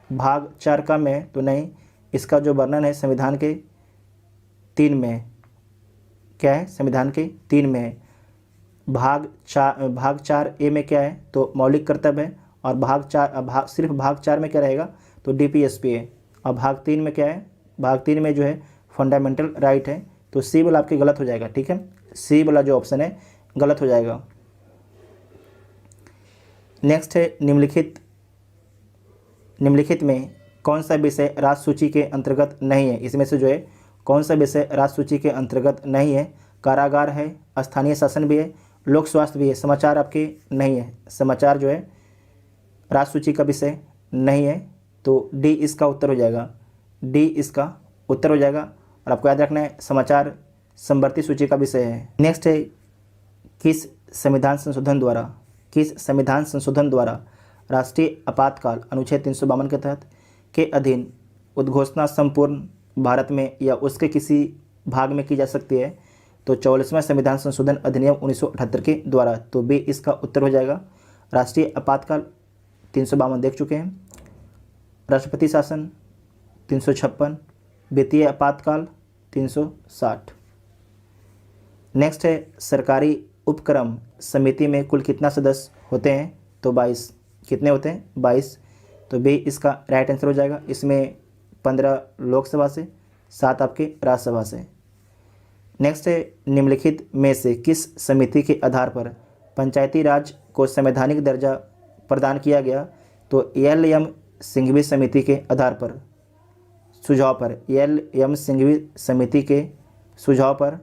भाग 4 का में है, तो नहीं, इसका जो वर्णन है संविधान के 3 में है। क्या है? संविधान के 3 में है। भाग 4 ए में क्या है, तो मौलिक कर्तव्य है, और सिर्फ भाग 4 में क्या रहेगा, तो डीपीएसपी है। और भाग 3 में क्या है? भाग 3 में जो है फंडामेंटल राइट है, तो सी वाला आपके गलत हो जाएगा। ठीक है, सी वाला जो ऑप्शन है गलत हो जाएगा। नेक्स्ट है निम्नलिखित में कौन सा विषय राज्य सूची के अंतर्गत नहीं है। इसमें से जो है कौन सा विषय राज्य सूची के अंतर्गत नहीं है? कारागार है, स्थानीय शासन भी है, लोक स्वास्थ्य भी है, समाचार आपके नहीं है। समाचार जो है राज्य सूची का विषय नहीं है, तो डी इसका उत्तर हो जाएगा। डी इसका उत्तर हो जाएगा। और आपको याद रखना है समाचार समवर्ती सूची का विषय है। नेक्स्ट है किस संविधान संशोधन द्वारा राष्ट्रीय आपातकाल अनुच्छेद 352 के तहत के अधीन उद्घोषणा संपूर्ण भारत में या उसके किसी भाग में की जा सकती है? तो 44वां संविधान संशोधन अधिनियम 1978 के द्वारा। तो बी इसका उत्तर हो जाएगा। राष्ट्रीय आपातकाल 352 देख चुके हैं। राष्ट्रपति शासन 356। वित्तीय आपातकाल 360। नेक्स्ट है सरकारी उपक्रम समिति में कुल कितना सदस्य होते हैं? तो 22। कितने होते हैं? 22। तो बी इसका राइट आंसर हो जाएगा। इसमें 15 लोकसभा से, 7 आपके राज्यसभा से। नेक्स्ट है निम्नलिखित में से किस समिति के आधार पर पंचायती राज को संवैधानिक दर्जा प्रदान किया गया? तो एल.एम. सिंघवी समिति के आधार पर, सुझाव पर, एल.एम. सिंघवी समिति के सुझाव पर।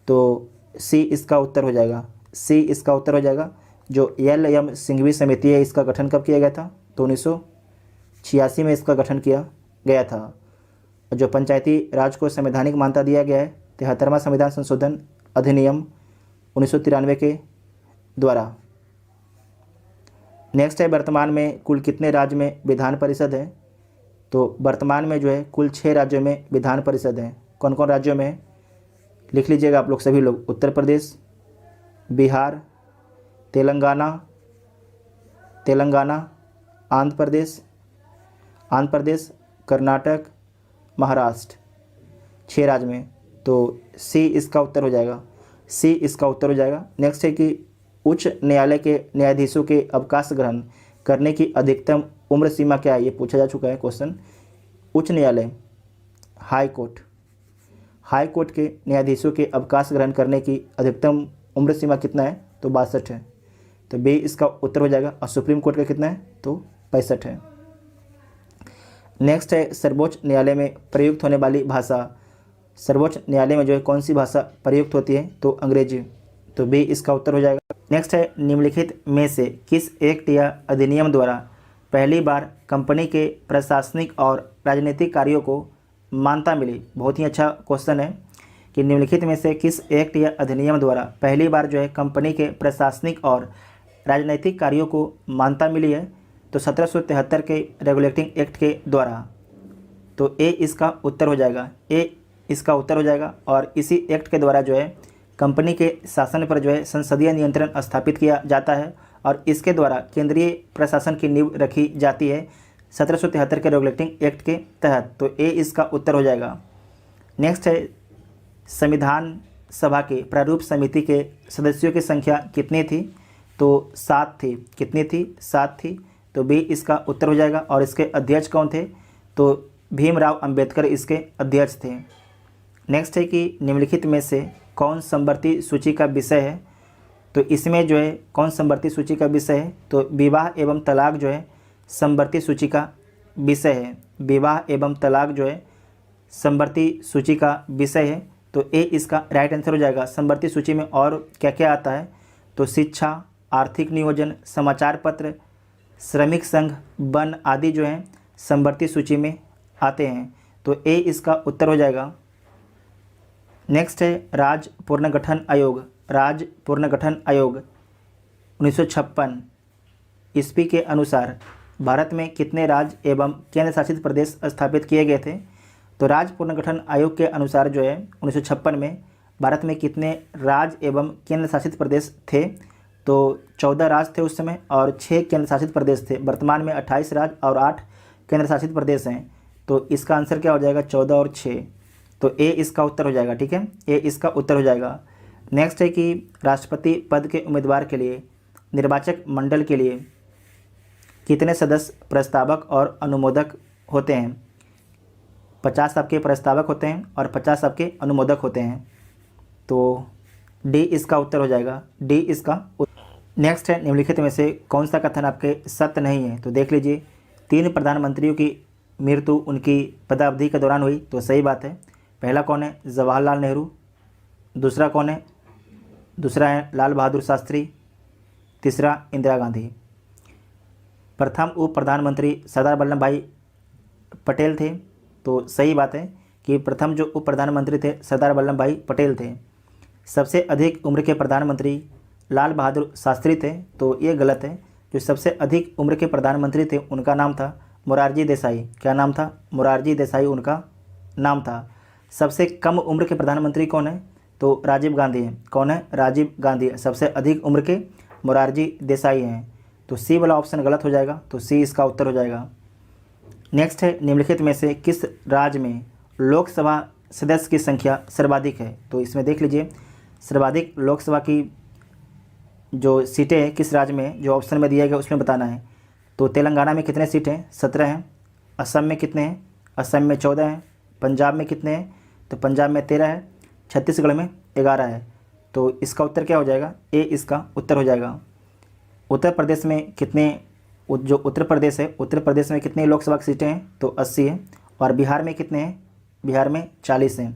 तो सी इसका उत्तर हो जाएगा। सी इसका उत्तर हो जाएगा। जो एल.एम. सिंघवी समिति है इसका गठन कब किया गया था? तो 1986 में इसका गठन किया गया था। जो पंचायती राज को संवैधानिक मान्यता दिया गया है 73वां संविधान संशोधन अधिनियम 1993 के द्वारा। नेक्स्ट है वर्तमान में कुल कितने राज्य में विधान परिषद है? तो वर्तमान में जो है कुल 6 राज्यों में विधान परिषद है। कौन कौन राज्यों में है? लिख लीजिएगा आप लोग सभी लोग। उत्तर प्रदेश, बिहार, तेलंगाना, आंध्र प्रदेश, कर्नाटक, महाराष्ट्र, 6 राज्य में। तो सी इसका उत्तर हो जाएगा। सी इसका उत्तर हो जाएगा। नेक्स्ट है कि उच्च न्यायालय के न्यायाधीशों के अवकाश ग्रहण करने की अधिकतम उम्र सीमा क्या है? ये पूछा जा चुका है क्वेश्चन। उच्च न्यायालय, हाई कोर्ट के न्यायाधीशों के अवकाश ग्रहण करने की अधिकतम उम्र सीमा कितना है? तो 62 है। तो बी इसका उत्तर हो जाएगा। और सुप्रीम कोर्ट का कितना है? तो 65 है। नेक्स्ट है सर्वोच्च न्यायालय में प्रयुक्त होने वाली भाषा। सर्वोच्च न्यायालय में जो है कौन सी भाषा प्रयुक्त होती है? तो अंग्रेजी। तो बी इसका उत्तर हो जाएगा। नेक्स्ट है निम्नलिखित में से किस एक्ट या अधिनियम द्वारा पहली बार कंपनी के प्रशासनिक और राजनीतिक कार्यों को मान्यता मिली? बहुत ही अच्छा क्वेश्चन है कि निम्नलिखित में से किस एक्ट या अधिनियम द्वारा पहली बार जो है कंपनी के प्रशासनिक और राजनीतिक कार्यों को मान्यता मिली है? तो 1773 के रेगुलेटिंग एक्ट के द्वारा। तो ए इसका उत्तर हो जाएगा। ए इसका उत्तर हो जाएगा। और इसी एक्ट के द्वारा जो है कंपनी के शासन पर जो है संसदीय नियंत्रण स्थापित किया जाता है और इसके द्वारा केंद्रीय प्रशासन की नींव रखी जाती है 1773 के रेगुलेटिंग एक्ट के तहत। तो ए इसका उत्तर हो जाएगा। नेक्स्ट है संविधान सभा के प्रारूप समिति के सदस्यों की संख्या कितनी थी? तो 7 थी। कितनी थी? 7 थी। तो बी इसका उत्तर हो जाएगा। और इसके अध्यक्ष कौन थे? तो भीमराव अंबेडकर इसके अध्यक्ष थे। नेक्स्ट है कि निम्नलिखित में से कौन समवर्ती सूची का विषय है? तो इसमें जो है कौन समवर्ती सूची का विषय है? तो विवाह एवं तलाक जो है समवर्ती सूची का विषय है। विवाह एवं तलाक जो है समवर्ती सूची का विषय है। तो ए इसका राइट आंसर हो जाएगा। समवर्ती सूची में और क्या क्या आता है? तो शिक्षा, आर्थिक नियोजन, समाचार पत्र, श्रमिक संघ, वन आदि जो हैं समवर्ती सूची में आते हैं। तो ए इसका उत्तर हो जाएगा। नेक्स्ट है राज्य पुनर्गठन आयोग। राज्य पुनर्गठन आयोग 1956 ईस्वी के अनुसार भारत में कितने राज्य एवं केंद्र शासित प्रदेश स्थापित किए गए थे? तो राज्य पुनर्गठन आयोग के अनुसार जो है 1956 में भारत में कितने राज्य एवं केंद्र शासित प्रदेश थे? तो 14 राज्य थे उस समय और 6 केंद्र शासित प्रदेश थे। वर्तमान में 28 राज्य और 8 केंद्र शासित प्रदेश हैं। तो इसका आंसर क्या हो जाएगा? 14 और 6। तो ए इसका उत्तर हो जाएगा। ठीक है, ए इसका उत्तर हो जाएगा। नेक्स्ट है कि राष्ट्रपति पद के उम्मीदवार के लिए निर्वाचक मंडल के लिए कितने सदस्य प्रस्तावक और अनुमोदक होते हैं? 50 आपके प्रस्तावक होते हैं और 50 आपके अनुमोदक होते हैं। तो डी इसका उत्तर हो जाएगा। डी इसका। नेक्स्ट है निम्नलिखित में से कौन सा कथन आपके सत्य नहीं है? तो देख लीजिए 3 प्रधानमंत्रियों की मृत्यु उनकी पदावधि के दौरान हुई। तो सही बात है। पहला कौन है? जवाहरलाल नेहरू। दूसरा कौन है? दूसरा है लाल बहादुर शास्त्री। तीसरा इंदिरा गांधी। प्रथम उप प्रधानमंत्री सरदार वल्लभ भाई पटेल थे। तो सही बात है कि प्रथम जो उप प्रधानमंत्री थे सरदार वल्लभ भाई पटेल थे। सबसे अधिक उम्र के प्रधानमंत्री लाल बहादुर शास्त्री थे। तो ये गलत है। जो सबसे अधिक उम्र के प्रधानमंत्री थे उनका नाम था मोरारजी देसाई। क्या नाम था? मोरारजी देसाई उनका नाम था। सबसे कम उम्र के प्रधानमंत्री कौन है? तो राजीव गांधी हैं। कौन है? राजीव गांधी। सबसे अधिक उम्र के मोरारजी देसाई हैं। तो सी वाला ऑप्शन गलत हो जाएगा, तो सी इसका उत्तर हो जाएगा। नेक्स्ट है, निम्नलिखित में से किस राज्य में लोकसभा सदस्य की संख्या सर्वाधिक है? तो इसमें देख लीजिए, सर्वाधिक लोकसभा की जो सीटें हैं किस राज्य में, जो ऑप्शन में दिया गया उसमें बताना है। तो तेलंगाना में कितने सीट हैं? 17 हैं। असम में कितने हैं? असम में 14 हैं। पंजाब में कितने हैं? तो पंजाब में 13 है। छत्तीसगढ़ में 11 है। तो इसका उत्तर क्या हो जाएगा? ए इसका उत्तर हो जाएगा। उत्तर प्रदेश में कितने, जो उत्तर प्रदेश है, उत्तर प्रदेश में कितनी लोकसभा की सीटें हैं? तो 80 है। और बिहार में कितने हैं? बिहार में 40 हैं।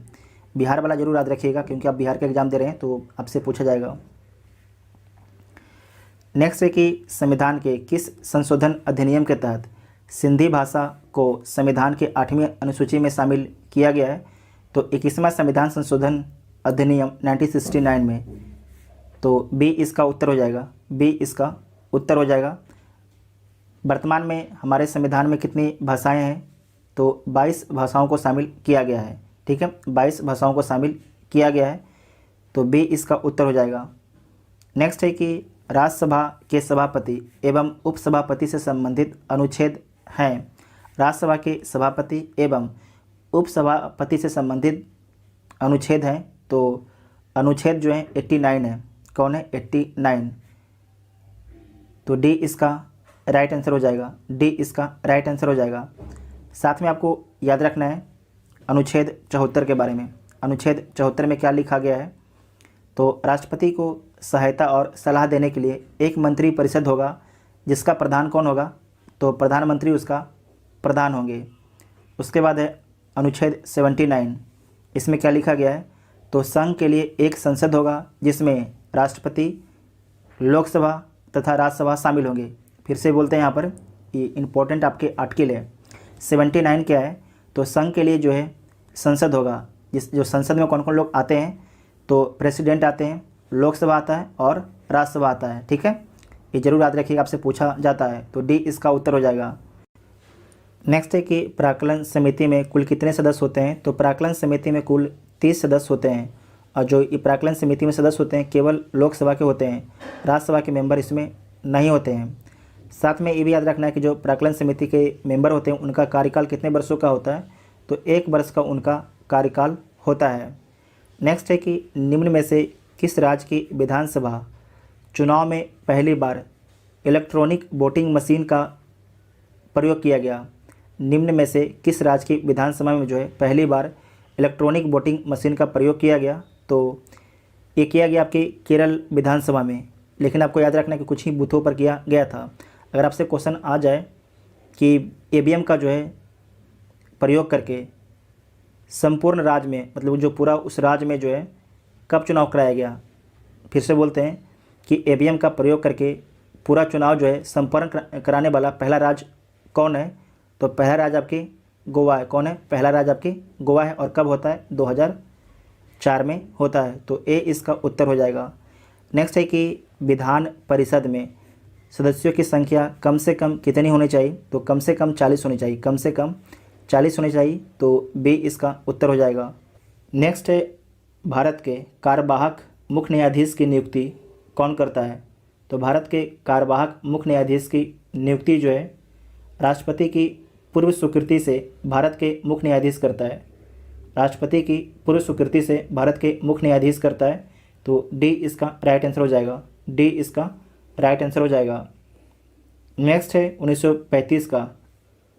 बिहार वाला जरूर याद रखिएगा, क्योंकि आप बिहार का एग्जाम दे रहे हैं तो आपसे पूछा जाएगा। नेक्स्ट है कि संविधान के किस संशोधन अधिनियम के तहत सिंधी भाषा को संविधान के 8वीं अनुसूची में शामिल किया गया है? तो 21वां संविधान संशोधन अधिनियम 1969 में। तो बी इसका उत्तर हो जाएगा। बी इसका उत्तर हो जाएगा। वर्तमान में हमारे संविधान में कितनी भाषाएं हैं? तो 22 भाषाओं को शामिल किया गया है। ठीक है, 22 भाषाओं को शामिल किया गया है। तो बी इसका उत्तर हो जाएगा। नेक्स्ट है कि राज्यसभा के सभापति एवं उपसभापति से संबंधित अनुच्छेद हैं। राज्यसभा के सभापति एवं उपसभापति से संबंधित अनुच्छेद हैं। तो अनुच्छेद जो है 89 है। कौन है? 89। तो डी इसका राइट आंसर हो जाएगा। डी इसका राइट आंसर हो जाएगा। साथ में आपको याद रखना है अनुच्छेद 74 के बारे में। अनुच्छेद 74 में क्या लिखा गया है? तो राष्ट्रपति को सहायता और सलाह देने के लिए एक मंत्री परिषद होगा, जिसका प्रधान कौन होगा? तो प्रधानमंत्री उसका प्रधान होंगे। उसके बाद है अनुच्छेद 79। इसमें क्या लिखा गया है? तो संघ के लिए एक संसद होगा, जिसमें राष्ट्रपति, लोकसभा तथा राज्यसभा शामिल होंगे। फिर से बोलते हैं यहाँ पर, ये इम्पोर्टेंट आपके आर्टिकल है। 79 क्या है? तो संघ के लिए जो है संसद होगा, जो संसद में कौन कौन लोग आते हैं? तो प्रेसिडेंट आते हैं, लोकसभा आता है और राज्यसभा आता है। ठीक है, ये जरूर याद रखिएगा, आपसे पूछा जाता है। तो डी इसका उत्तर हो जाएगा। नेक्स्ट है कि प्राक्कलन समिति में कुल कितने सदस्य होते हैं? तो प्राक्कलन समिति में कुल 30 सदस्य होते हैं। और जो ये प्राक्कलन समिति में सदस्य होते हैं केवल लोकसभा के होते हैं, राज्यसभा के मेंबर इसमें नहीं होते हैं। साथ में ये भी याद रखना है कि जो प्राक्कलन समिति के मेंबर होते हैं उनका कार्यकाल कितने वर्षों का होता है? तो 1 वर्ष का उनका कार्यकाल होता है। नेक्स्ट है कि निम्न में से किस राज्य की विधानसभा चुनाव में पहली बार इलेक्ट्रॉनिक वोटिंग मशीन का प्रयोग किया गया? निम्न में से किस राज्य की विधानसभा में जो है पहली बार इलेक्ट्रॉनिक वोटिंग मशीन का प्रयोग किया गया? तो ये किया गया आपके केरल विधानसभा में। लेकिन आपको याद रखना है कि कुछ ही बूथों पर किया गया था। अगर आपसे क्वेश्चन आ जाए कि ईवीएम का जो है प्रयोग करके संपूर्ण राज्य में, मतलब जो पूरा उस राज्य में जो है कब चुनाव कराया गया? फिर से बोलते हैं कि ईवीएम का प्रयोग करके पूरा चुनाव जो है संपन्न कराने वाला पहला राज्य कौन है? तो पहला राज्य आपकी गोवा है। कौन है? पहला राज्य आपकी गोवा है। और कब होता है? 2004 में होता है। तो ए इसका उत्तर हो जाएगा। नेक्स्ट है कि विधान परिषद में सदस्यों की संख्या कम से कम कितनी होनी चाहिए? तो कम से कम 40 होनी चाहिए। कम से कम 40 होनी चाहिए। तो बी इसका उत्तर हो जाएगा। नेक्स्ट है, भारत के कार्यवाहक मुख्य न्यायाधीश की नियुक्ति कौन करता है? तो भारत के कार्यवाहक मुख्य न्यायाधीश की नियुक्ति जो है राष्ट्रपति की पूर्व स्वीकृति से भारत के मुख्य न्यायाधीश करता है। राष्ट्रपति की पूर्व स्वीकृति से भारत के मुख्य न्यायाधीश करता है। तो डी इसका राइट आंसर हो जाएगा। डी इसका राइट आंसर हो जाएगा। नेक्स्ट है 1935 का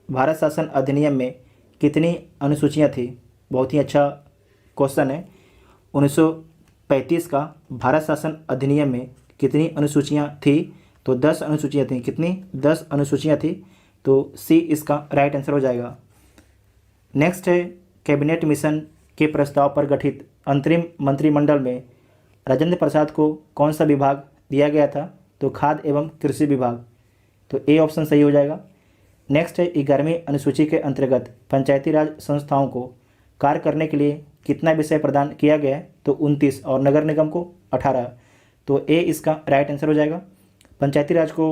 भारत शासन अधिनियम में कितनी अनुसूचियाँ थी? बहुत ही अच्छा क्वेश्चन है। 1935 का भारत शासन अधिनियम में कितनी अनुसूचियाँ थी? तो 10 अनुसूचियाँ थी। कितनी? 10 अनुसूचियाँ थी। तो सी इसका राइट आंसर हो जाएगा। नेक्स्ट है, कैबिनेट मिशन के प्रस्ताव पर गठित अंतरिम मंत्रिमंडल में राजेंद्र प्रसाद को कौन सा विभाग दिया गया था? तो खाद्य एवं कृषि विभाग। तो ए ऑप्शन सही हो जाएगा। नेक्स्ट है, 11वीं अनुसूची के अंतर्गत पंचायती राज संस्थाओं को कार्य करने के लिए कितना विषय प्रदान किया गया है? तो 29 और नगर निगम को 18। तो ए इसका राइट आंसर हो जाएगा। पंचायती राज को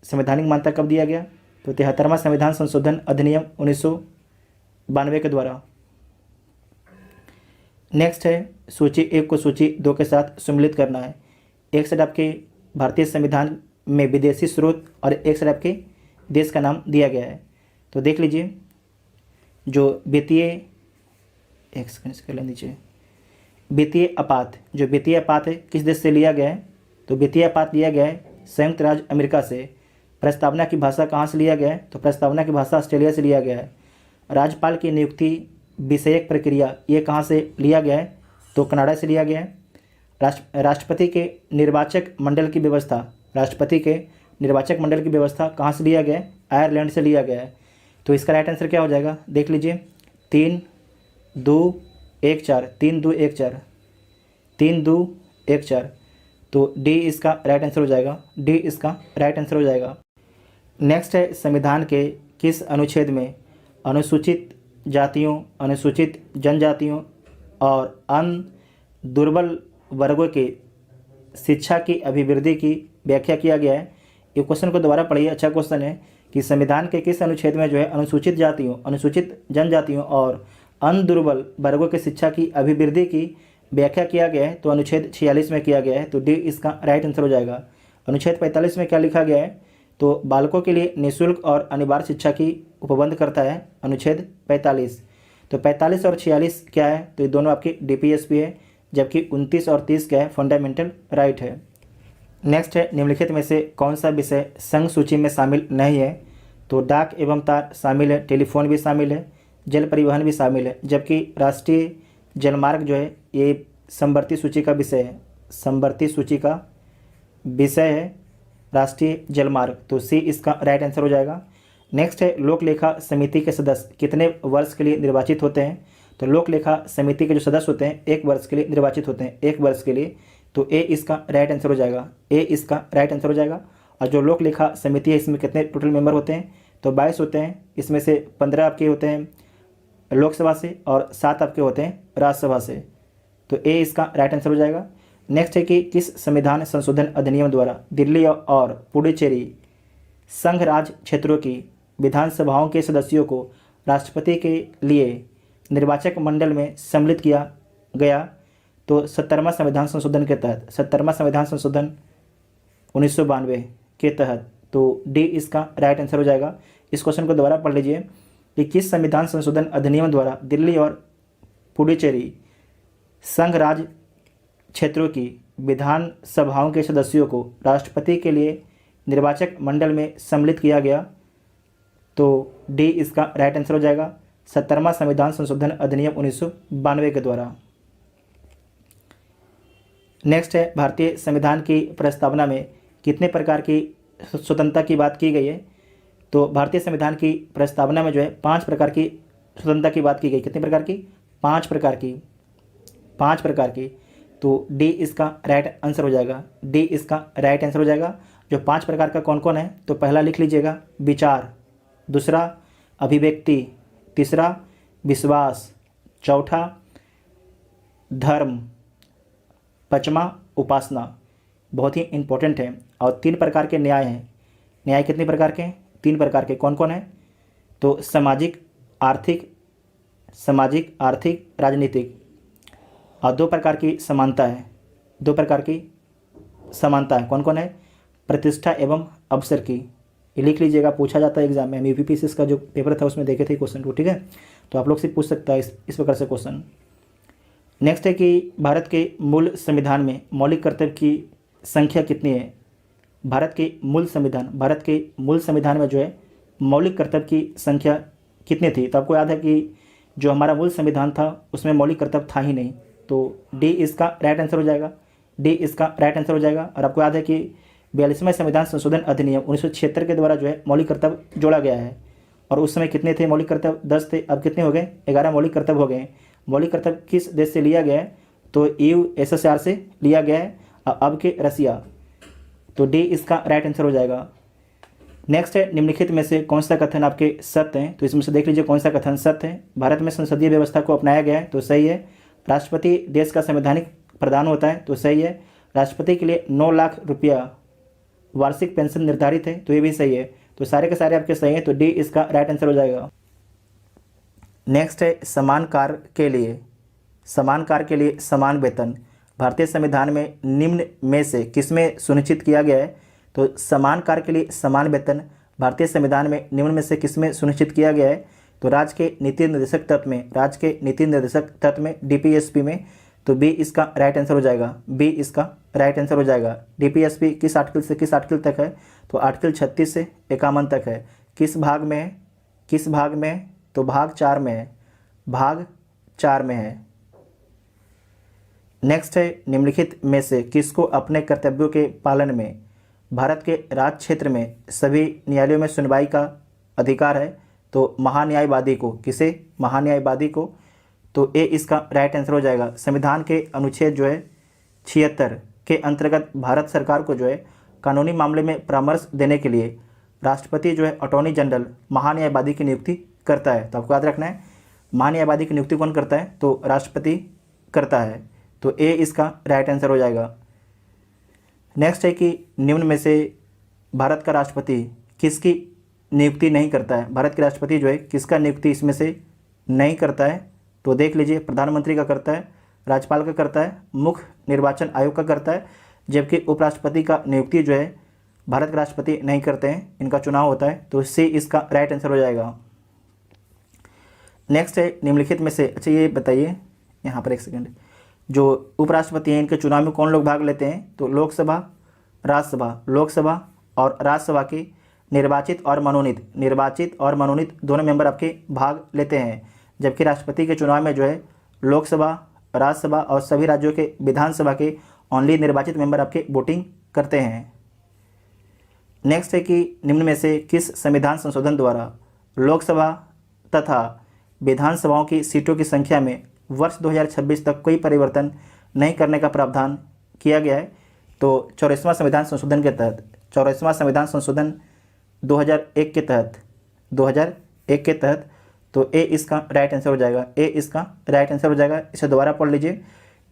संवैधानिक मान्यता कब दिया गया? तो 73वां संविधान संशोधन अधिनियम 1992 के द्वारा। नेक्स्ट है सूची 1 को सूची 2 के साथ सम्मिलित करना है। एक साइड आपके भारतीय संविधान में विदेशी स्रोत और एक साइड आपके देश का नाम दिया गया है। तो देख लीजिए, जो वित्तीय, एक सेकंड इसके ले लीजिए, वित्तीय आपात, जो वित्तीय आपात है किस देश से लिया गया है? तो वित्तीय आपात लिया गया है संयुक्त राज्य अमेरिका से। प्रस्तावना की भाषा कहाँ से लिया गया है? तो प्रस्तावना की भाषा ऑस्ट्रेलिया से लिया गया है। राज्यपाल की नियुक्ति विषयक प्रक्रिया ये कहाँ से लिया गया है? तो कनाडा से लिया गया है। राष्ट्रपति के निर्वाचक मंडल की व्यवस्था, राष्ट्रपति के निर्वाचक मंडल की व्यवस्था कहाँ से लिया गया है? आयरलैंड से लिया गया है। तो इसका राइट आंसर क्या हो जाएगा? देख लीजिए, 3 2 1 4, 3 2 1 4, 3 2 1 4। तो डी इसका राइट आंसर हो जाएगा, डी इसका राइट आंसर हो जाएगा। नेक्स्ट है संविधान के किस अनुच्छेद में अनुसूचित जातियों, अनुसूचित जनजातियों और अन्य दुर्बल वर्गों के शिक्षा की अभिवृद्धि की व्याख्या किया गया है? ये क्वेश्चन को दोबारा पढ़िए, अच्छा क्वेश्चन है कि संविधान के किस अनुच्छेद में जो है अनुसूचित जातियों, अनुसूचित जनजातियों और अन्य दुर्बल वर्गों के शिक्षा की अभिवृद्धि की व्याख्या किया गया है? तो अनुच्छेद 46 में किया गया है। तो डी इसका राइट आंसर हो जाएगा। अनुच्छेद 45 में क्या लिखा गया है? तो बालकों के लिए निःशुल्क और अनिवार्य शिक्षा की उपबंध करता है अनुच्छेद 45। तो 45 और 46 क्या है? तो ये दोनों आपकी डीपीएसपी है, जबकि 29 और 30 क्या है? फंडामेंटल राइट है। नेक्स्ट है निम्नलिखित में से कौन सा विषय संघ सूची में शामिल नहीं है? तो डाक एवं तार शामिल है, टेलीफोन भी शामिल है, जल परिवहन भी शामिल है, जबकि राष्ट्रीय जलमार्ग जो है ये समवर्ती सूची का विषय है, समवर्ती सूची का विषय है राष्ट्रीय जलमार्ग। तो सी इसका राइट आंसर हो जाएगा। नेक्स्ट है लोक लेखा समिति के सदस्य कितने वर्ष के लिए निर्वाचित होते हैं? तो लोक लेखा समिति के जो सदस्य होते हैं 1 वर्ष के लिए निर्वाचित होते हैं, 1 वर्ष के लिए। तो ए इसका राइट आंसर हो जाएगा, ए इसका राइट आंसर हो जाएगा। और जो लोक लेखा समिति है इसमें कितने टोटल मेंबर होते हैं? तो 22 होते हैं। इसमें से 15 आपके होते हैं लोकसभा से और 7 आपके होते हैं राज्यसभा से। तो ए इसका राइट आंसर हो जाएगा। नेक्स्ट है कि किस संविधान संशोधन अधिनियम द्वारा दिल्ली और पुडुचेरी संघ राज्य क्षेत्रों की विधानसभाओं के सदस्यों को राष्ट्रपति के लिए निर्वाचक मंडल में सम्मिलित किया गया? तो 70वां संविधान संशोधन के तहत, 70वां संविधान संशोधन 1992 के तहत। तो डी इसका राइट आंसर हो जाएगा। इस क्वेश्चन को दोबारा पढ़ लीजिए कि किस संविधान संशोधन अधिनियम द्वारा दिल्ली और पुडुचेरी संघ राज्य क्षेत्रों की विधानसभाओं के सदस्यों को राष्ट्रपति के लिए निर्वाचक मंडल में सम्मिलित किया गया? तो डी इसका राइट आंसर हो जाएगा, 70वां संविधान संशोधन अधिनियम 1992 के द्वारा। नेक्स्ट है भारतीय संविधान की प्रस्तावना में कितने प्रकार की स्वतंत्रता की बात की गई है? तो भारतीय संविधान की प्रस्तावना में जो है 5 प्रकार की स्वतंत्रता की बात की गई। कितने प्रकार की? 5 प्रकार की, 5 प्रकार की। तो डी इसका राइट आंसर हो जाएगा, डी इसका राइट आंसर हो जाएगा। जो 5 प्रकार का कौन कौन है? तो पहला लिख लीजिएगा विचार, दूसरा अभिव्यक्ति, तीसरा विश्वास, चौथा धर्म, 5वां उपासना। बहुत ही इंपॉर्टेंट है। और 3 प्रकार के न्याय हैं। न्याय कितने प्रकार के? 3 प्रकार के। कौन कौन है? तो सामाजिक, आर्थिक, राजनीतिक। और 2 प्रकार की समानता है, 2 प्रकार की समानता है। कौन कौन है? प्रतिष्ठा एवं अवसर की। ये लिख लीजिएगा, पूछा जाता है एग्जाम में। हम यूपीपीसीएस का जो पेपर था उसमें देखे थे क्वेश्चन को, ठीक है। तो आप लोग से पूछ सकता है इस प्रकार से क्वेश्चन। नेक्स्ट है कि भारत के मूल संविधान में मौलिक कर्तव्य की संख्या कितनी है? भारत के मूल संविधान में जो है मौलिक कर्तव्य की संख्या कितनी थी? तो आपको याद है कि जो हमारा मूल संविधान था उसमें मौलिक कर्तव्य था ही नहीं। तो डी इसका राइट आंसर हो जाएगा, डी इसका राइट आंसर हो जाएगा। और आपको याद है कि 42वां संविधान संशोधन अधिनियम 1976 के द्वारा जो है मौलिक कर्तव्य जोड़ा गया है। और उस समय कितने थे मौलिक कर्तव्य? 10 थे। अब कितने हो गए? 11 मौलिक कर्तव्य हो गए। मौलिक कर्तव्य किस देश से लिया गया है? तो USSR से लिया गया है, अब के रसिया। तो डी इसका राइट आंसर हो जाएगा। नेक्स्ट है निम्नलिखित में से कौन सा कथन आपके सत्य है? तो इसमें से देख लीजिए कौन सा कथन सत्य है। भारत में संसदीय व्यवस्था को अपनाया गया है, तो सही है। राष्ट्रपति देश का संवैधानिक प्रधान होता है, तो सही है। राष्ट्रपति के लिए 9 लाख रुपया वार्षिक पेंशन निर्धारित है, तो ये भी सही है। तो सारे के सारे आपके सही हैं, तो डी इसका राइट आंसर हो जाएगा। नेक्स्ट है समान कार्य के लिए समान कार्य के लिए समान वेतन भारतीय संविधान में निम्न में से किसमें सुनिश्चित किया गया है? तो समान कार्य के लिए समान वेतन भारतीय संविधान में निम्न में से किसमें सुनिश्चित किया गया है? तो राज्य के नीति निर्देशक तत्व में, राज्य के नीति निर्देशक तत्व में, डीपीएसपी में। तो बी इसका राइट आंसर हो जाएगा, बी इसका राइट आंसर हो जाएगा। डीपीएसपी किस आर्टिकल से किस आर्टिकल तक है? तो आर्टिकल 36 से 51 तक है। किस भाग में है? किस भाग में है? तो भाग 4 में है, भाग 4 में है। नेक्स्ट है, निम्नलिखित में से किसको अपने कर्तव्यों के पालन में भारत के राज्य क्षेत्र में सभी न्यायालयों में सुनवाई का अधिकार है? तो महान्यायवादी को। किसे? महान्यायवादी को। तो ए इसका राइट आंसर हो जाएगा। संविधान के अनुच्छेद जो है 76 के अंतर्गत भारत सरकार को जो है कानूनी मामले में परामर्श देने के लिए राष्ट्रपति जो है अटॉर्नी जनरल महान्यायवादी की नियुक्ति करता है। तो आपको याद रखना है, महान्यायवादी की नियुक्ति कौन करता है? तो राष्ट्रपति करता है। तो ए इसका राइट आंसर हो जाएगा। नेक्स्ट है कि निम्न में से भारत का राष्ट्रपति किसकी नियुक्ति नहीं करता है? भारत के राष्ट्रपति जो है किसका नियुक्ति इसमें से नहीं करता है? तो देख लीजिए, प्रधानमंत्री का करता है, राज्यपाल का करता है, मुख्य निर्वाचन आयोग का करता है, जबकि उपराष्ट्रपति का नियुक्ति जो है भारत के राष्ट्रपति नहीं करते हैं, इनका चुनाव होता है। तो सी इसका राइट आंसर हो जाएगा। नेक्स्ट है, निम्नलिखित में से, अच्छा ये बताइए यहाँ पर एक सेकंड, जो उपराष्ट्रपति हैं इनके चुनाव में कौन लोग भाग लेते हैं? तो लोकसभा, राज्यसभा, लोकसभा और राज्यसभा के निर्वाचित और मनोनीत दोनों मेंबर आपके भाग लेते हैं, जबकि राष्ट्रपति के चुनाव में जो है लोकसभा, राज्यसभा और सभी राज्यों के विधानसभा के ओनली निर्वाचित मेंबर आपके वोटिंग करते हैं। नेक्स्ट है कि निम्न में से किस संविधान संशोधन द्वारा लोकसभा तथा विधानसभाओं की सीटों की संख्या में वर्ष 2026 तक कोई परिवर्तन नहीं करने का प्रावधान किया गया है? तो 84वां संविधान संशोधन के तहत, 84वां संविधान संशोधन 2001 के तहत। तो ए इसका राइट आंसर हो जाएगा, ए इसका राइट आंसर हो जाएगा। इसे दोबारा पढ़ लीजिए,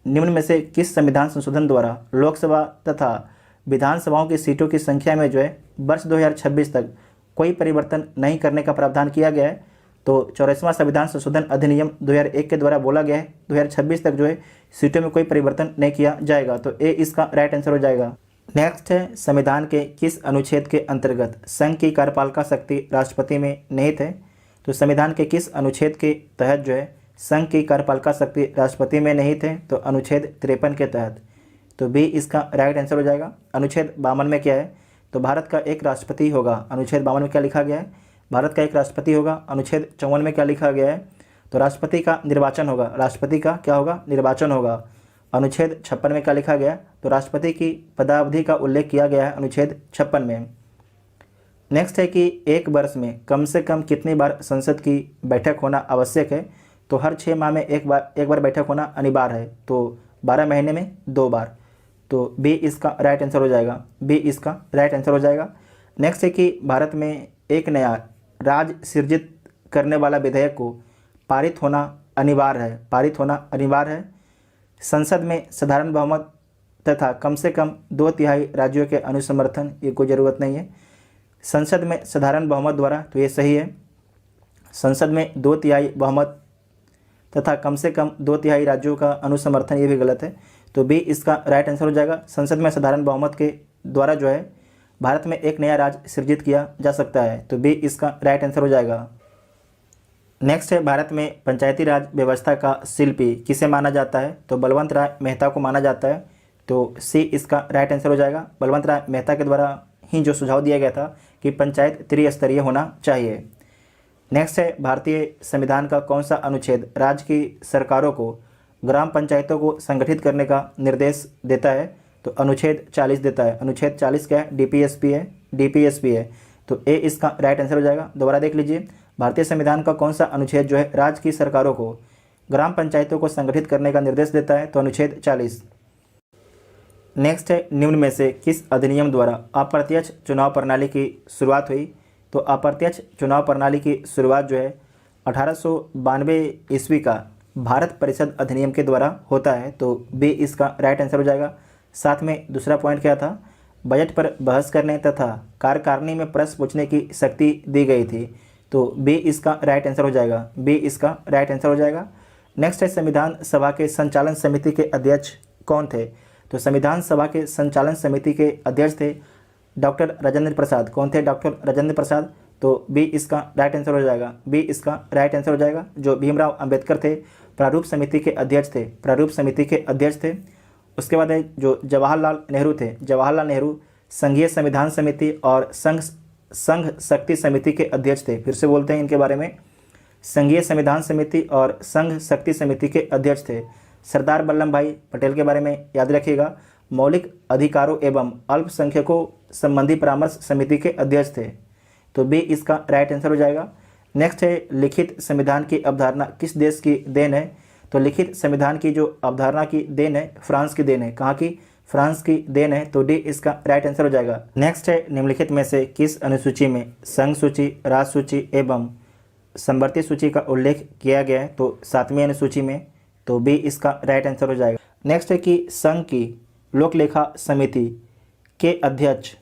निम्न में से किस संविधान संशोधन द्वारा लोकसभा तथा विधानसभाओं की सीटों की संख्या में जो है वर्ष 2026 तक कोई परिवर्तन नहीं करने का प्रावधान किया गया है? तो 84वां संविधान संशोधन अधिनियम 2001 के द्वारा बोला गया है 2026 तक जो है सीटों में कोई परिवर्तन नहीं किया जाएगा। तो ए इसका राइट आंसर हो जाएगा। नेक्स्ट है, संविधान के किस अनुच्छेद के अंतर्गत संघ की कार्यपालिका शक्ति राष्ट्रपति में निहित है? तो संविधान के किस अनुच्छेद के तहत जो है संघ की कार्यपालिका शक्ति राष्ट्रपति में निहित है? तो अनुच्छेद 53 के तहत। तो बी इसका राइट आंसर हो जाएगा। अनुच्छेद 52 में क्या है? तो भारत का एक राष्ट्रपति होगा। अनुच्छेद 52 में क्या लिखा गया है? भारत का एक राष्ट्रपति होगा। अनुच्छेद 54 में क्या लिखा गया है? तो राष्ट्रपति का निर्वाचन होगा। राष्ट्रपति का क्या होगा? निर्वाचन होगा। अनुच्छेद 56 में क्या लिखा गया? तो राष्ट्रपति की पदावधि का उल्लेख किया गया है अनुच्छेद 56 में। नेक्स्ट है कि एक वर्ष में कम से कम कितनी बार संसद की बैठक होना आवश्यक है? तो हर 6 माह में एक बार बैठक होना अनिवार्य है। तो 12 महीने में 2 बार। तो बी इसका राइट आंसर हो जाएगा, बी इसका राइट आंसर हो जाएगा। नेक्स्ट है कि भारत में एक नया राज्य सृजित करने वाला विधेयक को पारित होना अनिवार्य है। संसद में साधारण बहुमत तथा कम से कम 2/3 राज्यों के अनुसमर्थन, ये कोई ज़रूरत नहीं है। संसद में साधारण बहुमत द्वारा, तो ये सही है। संसद में 2/3 बहुमत तथा कम से कम 2/3 राज्यों का अनुसमर्थन, ये भी गलत है। तो बी इसका राइट आंसर हो जाएगा। संसद में साधारण बहुमत के द्वारा जो है भारत में एक नया राज्य सृजित किया जा सकता है। तो बी इसका राइट आंसर हो जाएगा। नेक्स्ट है, भारत में पंचायती राज व्यवस्था का शिल्पी किसे माना जाता है? तो बलवंत राय मेहता को माना जाता है। तो सी इसका राइट आंसर हो जाएगा। बलवंत राय मेहता के द्वारा ही जो सुझाव दिया गया था कि पंचायत त्रिस्तरीय होना चाहिए। नेक्स्ट है, भारतीय संविधान का कौन सा अनुच्छेद राज्य की सरकारों को ग्राम पंचायतों को संगठित करने का निर्देश देता है? तो अनुच्छेद 40 देता है। अनुच्छेद 40 क्या है? डीपीएसपी है। तो ए इसका राइट आंसर हो जाएगा। दोबारा देख लीजिए, भारतीय संविधान का कौन सा अनुच्छेद जो है राज्य की सरकारों को ग्राम पंचायतों को संगठित करने का निर्देश देता है? तो अनुच्छेद 40। नेक्स्ट है, निम्न में से किस अधिनियम द्वारा अप्रत्यक्ष चुनाव प्रणाली की शुरुआत हुई? तो अप्रत्यक्ष चुनाव प्रणाली की शुरुआत जो है 1892 ईस्वी का भारत परिषद अधिनियम के द्वारा होता है। तो बी इसका राइट आंसर हो जाएगा। साथ में दूसरा पॉइंट क्या था? बजट पर बहस करने तथा कार्यकारिणी में प्रश्न पूछने की शक्ति दी गई थी। तो बी इसका राइट आंसर हो जाएगा, बी इसका राइट आंसर हो जाएगा। नेक्स्ट है संविधान सभा के संचालन समिति के अध्यक्ष कौन थे? तो संविधान सभा के संचालन समिति के अध्यक्ष थे डॉक्टर राजेंद्र प्रसाद। कौन थे? डॉक्टर राजेंद्र प्रसाद। तो बी इसका राइट आंसर हो जाएगा, बी इसका राइट आंसर हो जाएगा। जो भीमराव अंबेडकर थे प्रारूप समिति के अध्यक्ष थे, प्रारूप समिति के अध्यक्ष थे। उसके बाद है जो जवाहरलाल नेहरू थे, जवाहरलाल नेहरू संघीय संविधान समिति और संघ शक्ति समिति के अध्यक्ष थे। फिर से बोलते हैं इनके बारे में, संघीय संविधान समिति और संघ शक्ति समिति के अध्यक्ष थे। सरदार वल्लभ भाई पटेल के बारे में याद रखिएगा, मौलिक अधिकारों एवं अल्पसंख्यकों संबंधी परामर्श समिति के अध्यक्ष थे। तो बी इसका राइट आंसर हो जाएगा। नेक्स्ट है लिखित संविधान की अवधारणा किस देश की देन है? तो लिखित संविधान की जो अवधारणा की देन है फ्रांस की देन है। कहाँ की? फ्रांस की देन है। तो डी इसका राइट आंसर हो जाएगा। नेक्स्ट है निम्नलिखित में से किस अनुसूची में संघ सूची, राज सूची एवं समवर्ती सूची का उल्लेख किया गया है? तो 7वीं अनुसूची में। तो बी इसका राइट आंसर हो जाएगा। नेक्स्ट है कि संघ की लोक लेखा समिति के अध्यक्ष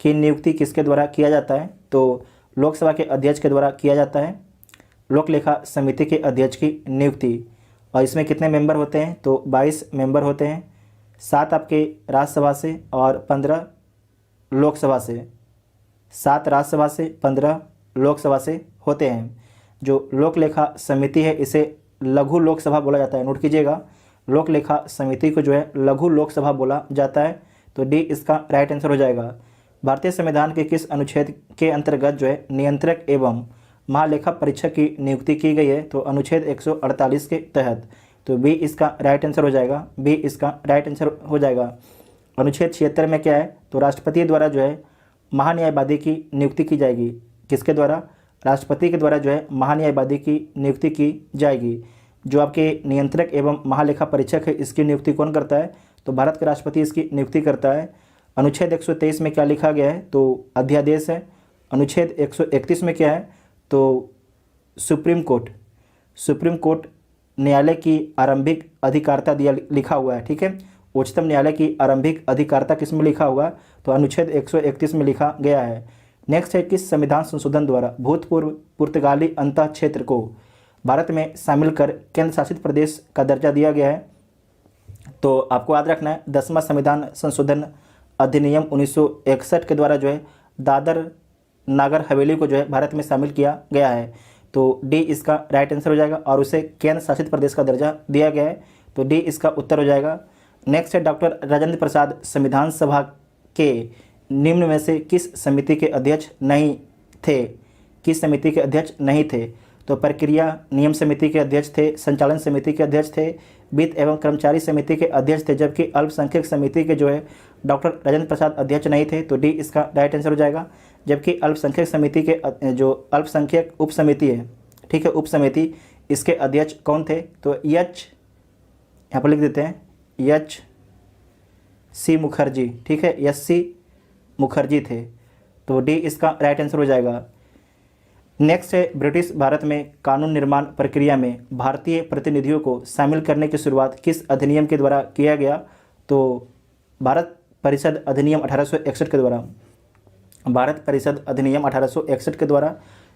की नियुक्ति किसके द्वारा किया जाता है? तो लोकसभा के अध्यक्ष के द्वारा किया जाता है लोक लेखा समिति के अध्यक्ष की नियुक्ति। और इसमें कितने मेंबर होते हैं? तो 22 मेंबर होते हैं, 7 आपके राज्यसभा से और 15 लोकसभा से। 7 राज्यसभा से 15 लोकसभा से होते हैं। जो लोक लेखा समिति है इसे लघु लोकसभा बोला जाता है। नोट कीजिएगा, लोक लेखा समिति को जो है लघु लोकसभा बोला जाता है। तो डी इसका राइट आंसर हो जाएगा। भारतीय संविधान के किस अनुच्छेद के अंतर्गत जो है नियंत्रक एवं महालेखा परीक्षक की नियुक्ति की गई है? तो अनुच्छेद 148 के तहत। तो बी इसका राइट आंसर हो जाएगा, बी इसका राइट आंसर हो जाएगा। अनुच्छेद 76 में क्या है? तो राष्ट्रपति द्वारा जो है महान्यायवादी की नियुक्ति की जाएगी। किसके द्वारा? राष्ट्रपति के द्वारा जो है महान्यायवादी की नियुक्ति की जाएगी। जो आपके नियंत्रक एवं महालेखा परीक्षक है इसकी नियुक्ति कौन करता है? तो भारत के राष्ट्रपति इसकी नियुक्ति करता है। अनुच्छेद 123 में क्या लिखा गया है? तो अध्यादेश है। अनुच्छेद 131 में क्या है? तो सुप्रीम कोर्ट न्यायालय की आरंभिक अधिकारिता दिया लिखा हुआ है। ठीक है, उच्चतम न्यायालय की आरंभिक अधिकारिता किस में लिखा हुआ? तो अनुच्छेद 131 में लिखा गया है। नेक्स्ट है किस संविधान संशोधन द्वारा भूतपूर्व पुर्तगाली अंतः क्षेत्र को भारत में शामिल कर केंद्र शासित प्रदेश का दर्जा दिया गया है? तो आपको याद रखना है 10वां संविधान संशोधन अधिनियम 1961 के द्वारा जो है दादर नागर हवेली को जो है भारत में शामिल किया गया है। तो डी इसका राइट आंसर हो जाएगा और उसे केंद्र शासित प्रदेश का दर्जा दिया गया है। तो डी इसका उत्तर हो जाएगा। नेक्स्ट है डॉक्टर राजेंद्र प्रसाद संविधान सभा के निम्न में से किस समिति के अध्यक्ष नहीं थे? किस समिति के अध्यक्ष नहीं थे? तो प्रक्रिया नियम समिति के अध्यक्ष थे, संचालन समिति के अध्यक्ष थे, वित्त एवं कर्मचारी समिति के अध्यक्ष थे, जबकि अल्पसंख्यक समिति के जो है डॉक्टर राजेंद्र प्रसाद अध्यक्ष नहीं थे। तो डी इसका राइट आंसर हो जाएगा। जबकि अल्पसंख्यक समिति के जो अल्पसंख्यक उप समिति है, ठीक है, उप समिति, इसके अध्यक्ष कौन थे? तो यहाँ पर लिख देते हैं एच सी मुखर्जी। ठीक है, एस सी मुखर्जी थे। तो डी इसका राइट आंसर हो जाएगा। नेक्स्ट है ब्रिटिश भारत में कानून निर्माण प्रक्रिया में भारतीय प्रतिनिधियों को शामिल करने की शुरुआत किस अधिनियम के द्वारा किया गया? तो भारत परिषद अधिनियम 1861 के द्वारा, भारत परिषद अधिनियम 1861 के द्वारा।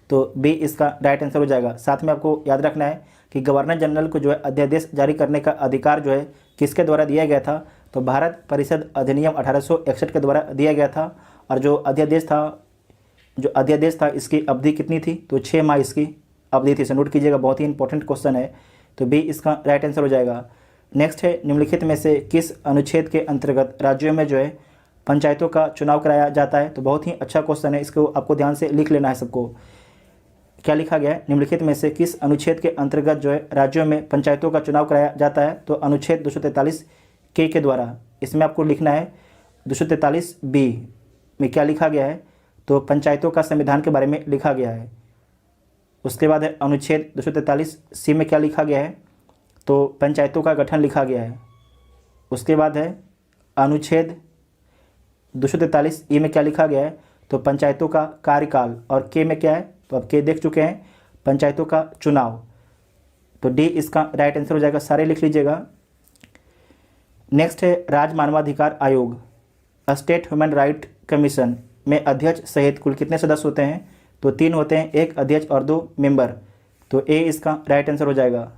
तो बी इसका राइट आंसर हो जाएगा। साथ में आपको याद रखना है कि गवर्नर जनरल को जो है अध्यादेश जारी करने का अधिकार जो है किसके द्वारा दिया गया था? तो भारत परिषद अधिनियम 1861 के द्वारा दिया गया था। और जो अध्यादेश था इसकी अवधि कितनी थी? तो 6 माह इसकी अवधि थी। नोट कीजिएगा, बहुत ही इंपॉर्टेंट क्वेश्चन है। तो बी इसका राइट आंसर हो जाएगा। नेक्स्ट है निम्नलिखित में से किस अनुच्छेद के अंतर्गत राज्यों में जो है पंचायतों का चुनाव कराया जाता है? तो बहुत ही अच्छा क्वेश्चन है, इसको आपको ध्यान से लिख लेना है सबको। क्या लिखा गया है? निम्नलिखित में से किस अनुच्छेद के अंतर्गत जो है राज्यों में पंचायतों का चुनाव कराया जाता है? तो अनुच्छेद 243 के द्वारा। इसमें आपको लिखना है 243 बी में क्या लिखा गया है? तो पंचायतों का संविधान के बारे में लिखा गया है। उसके बाद है अनुच्छेद 243 सी में क्या लिखा गया है? तो पंचायतों का गठन लिखा गया है। उसके बाद है अनुच्छेद 243 ई में क्या लिखा गया है? तो पंचायतों का कार्यकाल। और के में क्या है? तो आप के देख चुके हैं, पंचायतों का चुनाव। तो डी इसका राइट आंसर हो जाएगा, सारे लिख लीजिएगा। नेक्स्ट है राज्य मानवाधिकार आयोग, स्टेट ह्यूमन राइट कमीशन में अध्यक्ष सहित कुल कितने सदस्य होते हैं? तो 3 होते हैं, 1 अध्यक्ष और 2 मेंबर। तो ए इसका राइट आंसर हो जाएगा।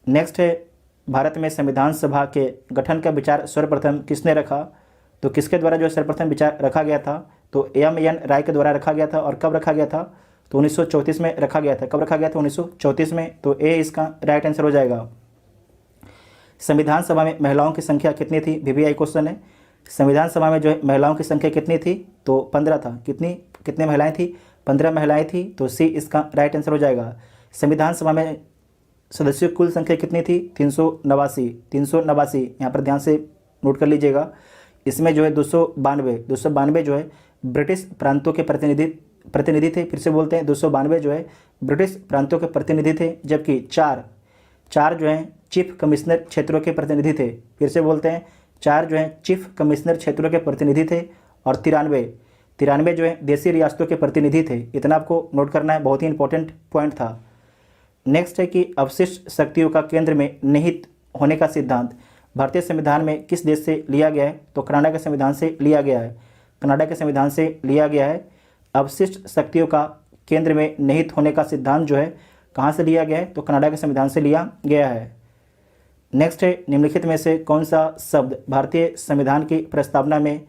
नेक्स्ट है, भारत में संविधान सभा के गठन का विचार सर्वप्रथम किसने रखा? तो किसके द्वारा जो सर्वप्रथम विचार रखा गया था? तो एम.एन. राय के द्वारा रखा गया था। और कब रखा गया था? तो 1934 में रखा गया था। कब रखा गया था? 1934 में। तो ए इसका राइट आंसर हो जाएगा। संविधान सभा में महिलाओं की संख्या कितनी थी? वीवीआई क्वेश्चन है। संविधान सभा में जो है महिलाओं की संख्या कितनी थी? तो 15 था। कितनी महिलाएं थी? 15 महिलाएं थी। तो सी इसका राइट आंसर हो जाएगा। संविधान सभा में सदस्यों की कुल संख्या कितनी थी? 389। यहाँ पर ध्यान से नोट कर लीजिएगा। इसमें जो है 292 जो है ब्रिटिश प्रांतों के प्रतिनिधि थे। फिर से बोलते हैं, 292 जो है ब्रिटिश प्रांतों के प्रतिनिधि थे, जबकि चार जो हैं चीफ कमिश्नर क्षेत्रों के प्रतिनिधि थे। फिर से बोलते हैं, 4 जो हैं चीफ कमिश्नर क्षेत्रों के प्रतिनिधि थे और 93 जो है देशी रियासतों के प्रतिनिधि थे। इतना आपको नोट करना है, बहुत ही इंपॉर्टेंट पॉइंट था। नेक्स्ट है कि अवशिष्ट शक्तियों का केंद्र में निहित होने का सिद्धांत भारतीय संविधान में किस देश से लिया गया है? तो कनाडा के संविधान से लिया गया है। कनाडा के संविधान से लिया गया है। अवशिष्ट शक्तियों का केंद्र में निहित होने का सिद्धांत जो है कहाँ से लिया गया है? तो कनाडा के संविधान से लिया गया है। नेक्स्ट है, निम्नलिखित में से कौन सा शब्द भारतीय संविधान की प्रस्तावना में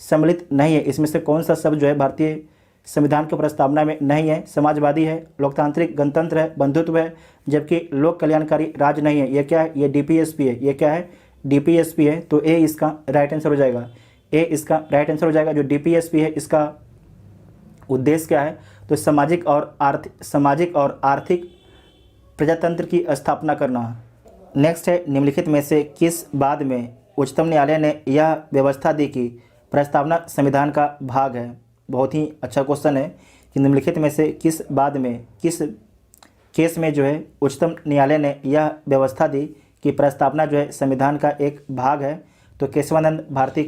सम्मिलित नहीं है? इसमें से कौन सा शब्द जो है भारतीय संविधान की प्रस्तावना में नहीं है? समाजवादी है, लोकतांत्रिक गणतंत्र है, बंधुत्व है, जबकि लोक कल्याणकारी राज्य नहीं है। ये क्या है? ये डीपीएसपी है। ये क्या है? डीपीएसपी है। तो ए इसका राइट आंसर हो जाएगा। ए इसका राइट आंसर हो जाएगा। जो डीपीएसपी है इसका उद्देश्य क्या है? तो सामाजिक और आर्थिक प्रजातंत्र की स्थापना करना। नेक्स्ट है, निम्नलिखित में से किस बाद में उच्चतम न्यायालय ने यह व्यवस्था दी कि प्रस्तावना संविधान का भाग है? बहुत ही अच्छा क्वेश्चन है कि निम्नलिखित में से किस केस में जो है उच्चतम न्यायालय ने यह व्यवस्था दी कि प्रस्तावना जो है संविधान का एक भाग है? तो केशवानंद भारती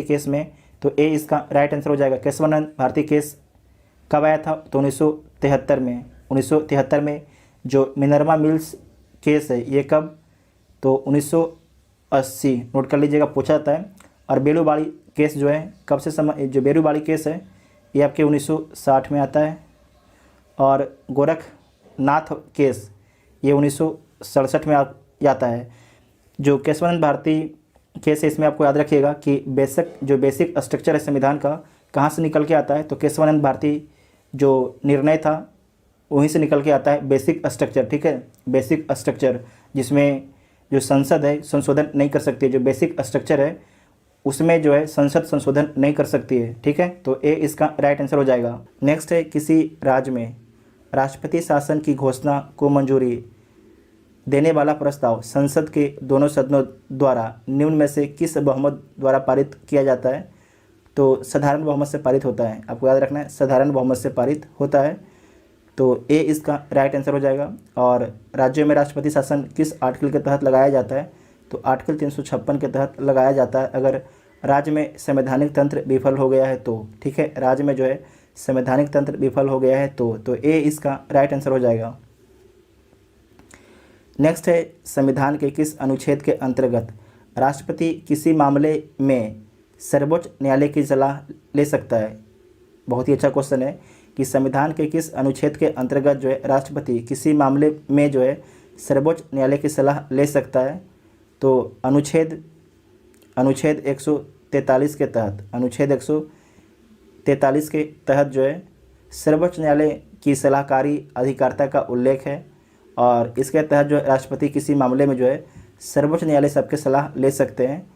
केस में। तो ए इसका राइट आंसर हो जाएगा। केशवानंद भारती केस कब आया था? तो 1973 में। जो मिनर्वा मिल्स केस है ये कब? तो 1980 नोट कर लीजिएगा, पूछा जाता है। और बेलूबाड़ी केस जो है कब से जो बेलूबाड़ी केस है ये आपके 1960 में आता है। और गोरखनाथ केस ये 1967 में आता है। जो केशवानंद भारती केस है इसमें आपको याद रखिएगा कि बेसिक स्ट्रक्चर है संविधान का कहाँ से निकल के आता है? तो केशवानंद भारती जो निर्णय था वहीं से निकल के आता है, बेसिक स्ट्रक्चर। ठीक है, बेसिक स्ट्रक्चर जिसमें जो संसद है संशोधन नहीं कर सकती है। जो बेसिक स्ट्रक्चर है उसमें जो है संसद संशोधन नहीं कर सकती है। ठीक है, तो ए इसका राइट आंसर हो जाएगा। नेक्स्ट है, किसी राज्य में राष्ट्रपति शासन की घोषणा को मंजूरी देने वाला प्रस्ताव संसद के दोनों सदनों द्वारा निम्न में से किस बहुमत द्वारा पारित किया जाता है? तो साधारण बहुमत से पारित होता है। आपको याद रखना है, साधारण बहुमत से पारित होता है। तो ए इसका राइट आंसर हो जाएगा। और राज्यों में राष्ट्रपति शासन किस आर्टिकल के तहत लगाया जाता है? तो आर्टिकल 356 के तहत लगाया जाता है अगर राज्य में संवैधानिक तंत्र विफल हो गया है तो। ठीक है, राज्य में जो है संवैधानिक तंत्र विफल हो गया है तो ए इसका राइट आंसर हो जाएगा। नेक्स्ट है, संविधान के किस अनुच्छेद के अंतर्गत राष्ट्रपति किसी मामले में सर्वोच्च न्यायालय की सलाह ले सकता है? बहुत ही अच्छा क्वेश्चन है कि संविधान के किस अनुच्छेद के अंतर्गत जो है राष्ट्रपति किसी मामले में जो है सर्वोच्च न्यायालय की सलाह ले सकता है? तो अनुच्छेद 143 के तहत, अनुच्छेद 143 के तहत जो है सर्वोच्च न्यायालय की सलाहकारी अधिकारिता का उल्लेख है। और इसके तहत जो है राष्ट्रपति किसी मामले में जो है सर्वोच्च न्यायालय से आपके सलाह ले सकते हैं।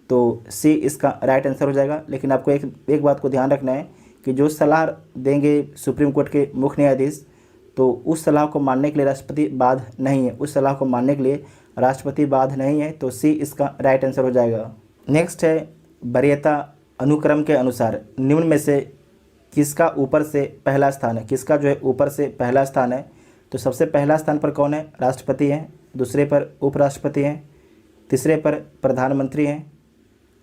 तो सी इसका राइट आंसर हो जाएगा। लेकिन आपको एक बात को ध्यान रखना है कि जो सलाह देंगे सुप्रीम कोर्ट के मुख्य न्यायाधीश, तो उस सलाह को मानने के लिए राष्ट्रपति बाध्य नहीं है। उस सलाह को मानने के लिए राष्ट्रपति बाध्य नहीं है। तो सी इसका राइट आंसर हो जाएगा। नेक्स्ट है, वरीयता अनुक्रम के अनुसार निम्न में से किसका ऊपर से पहला स्थान है? किसका जो है ऊपर से पहला स्थान है? तो सबसे पहला स्थान पर कौन है? राष्ट्रपति हैं। दूसरे पर उपराष्ट्रपति हैं। तीसरे पर प्रधानमंत्री हैं।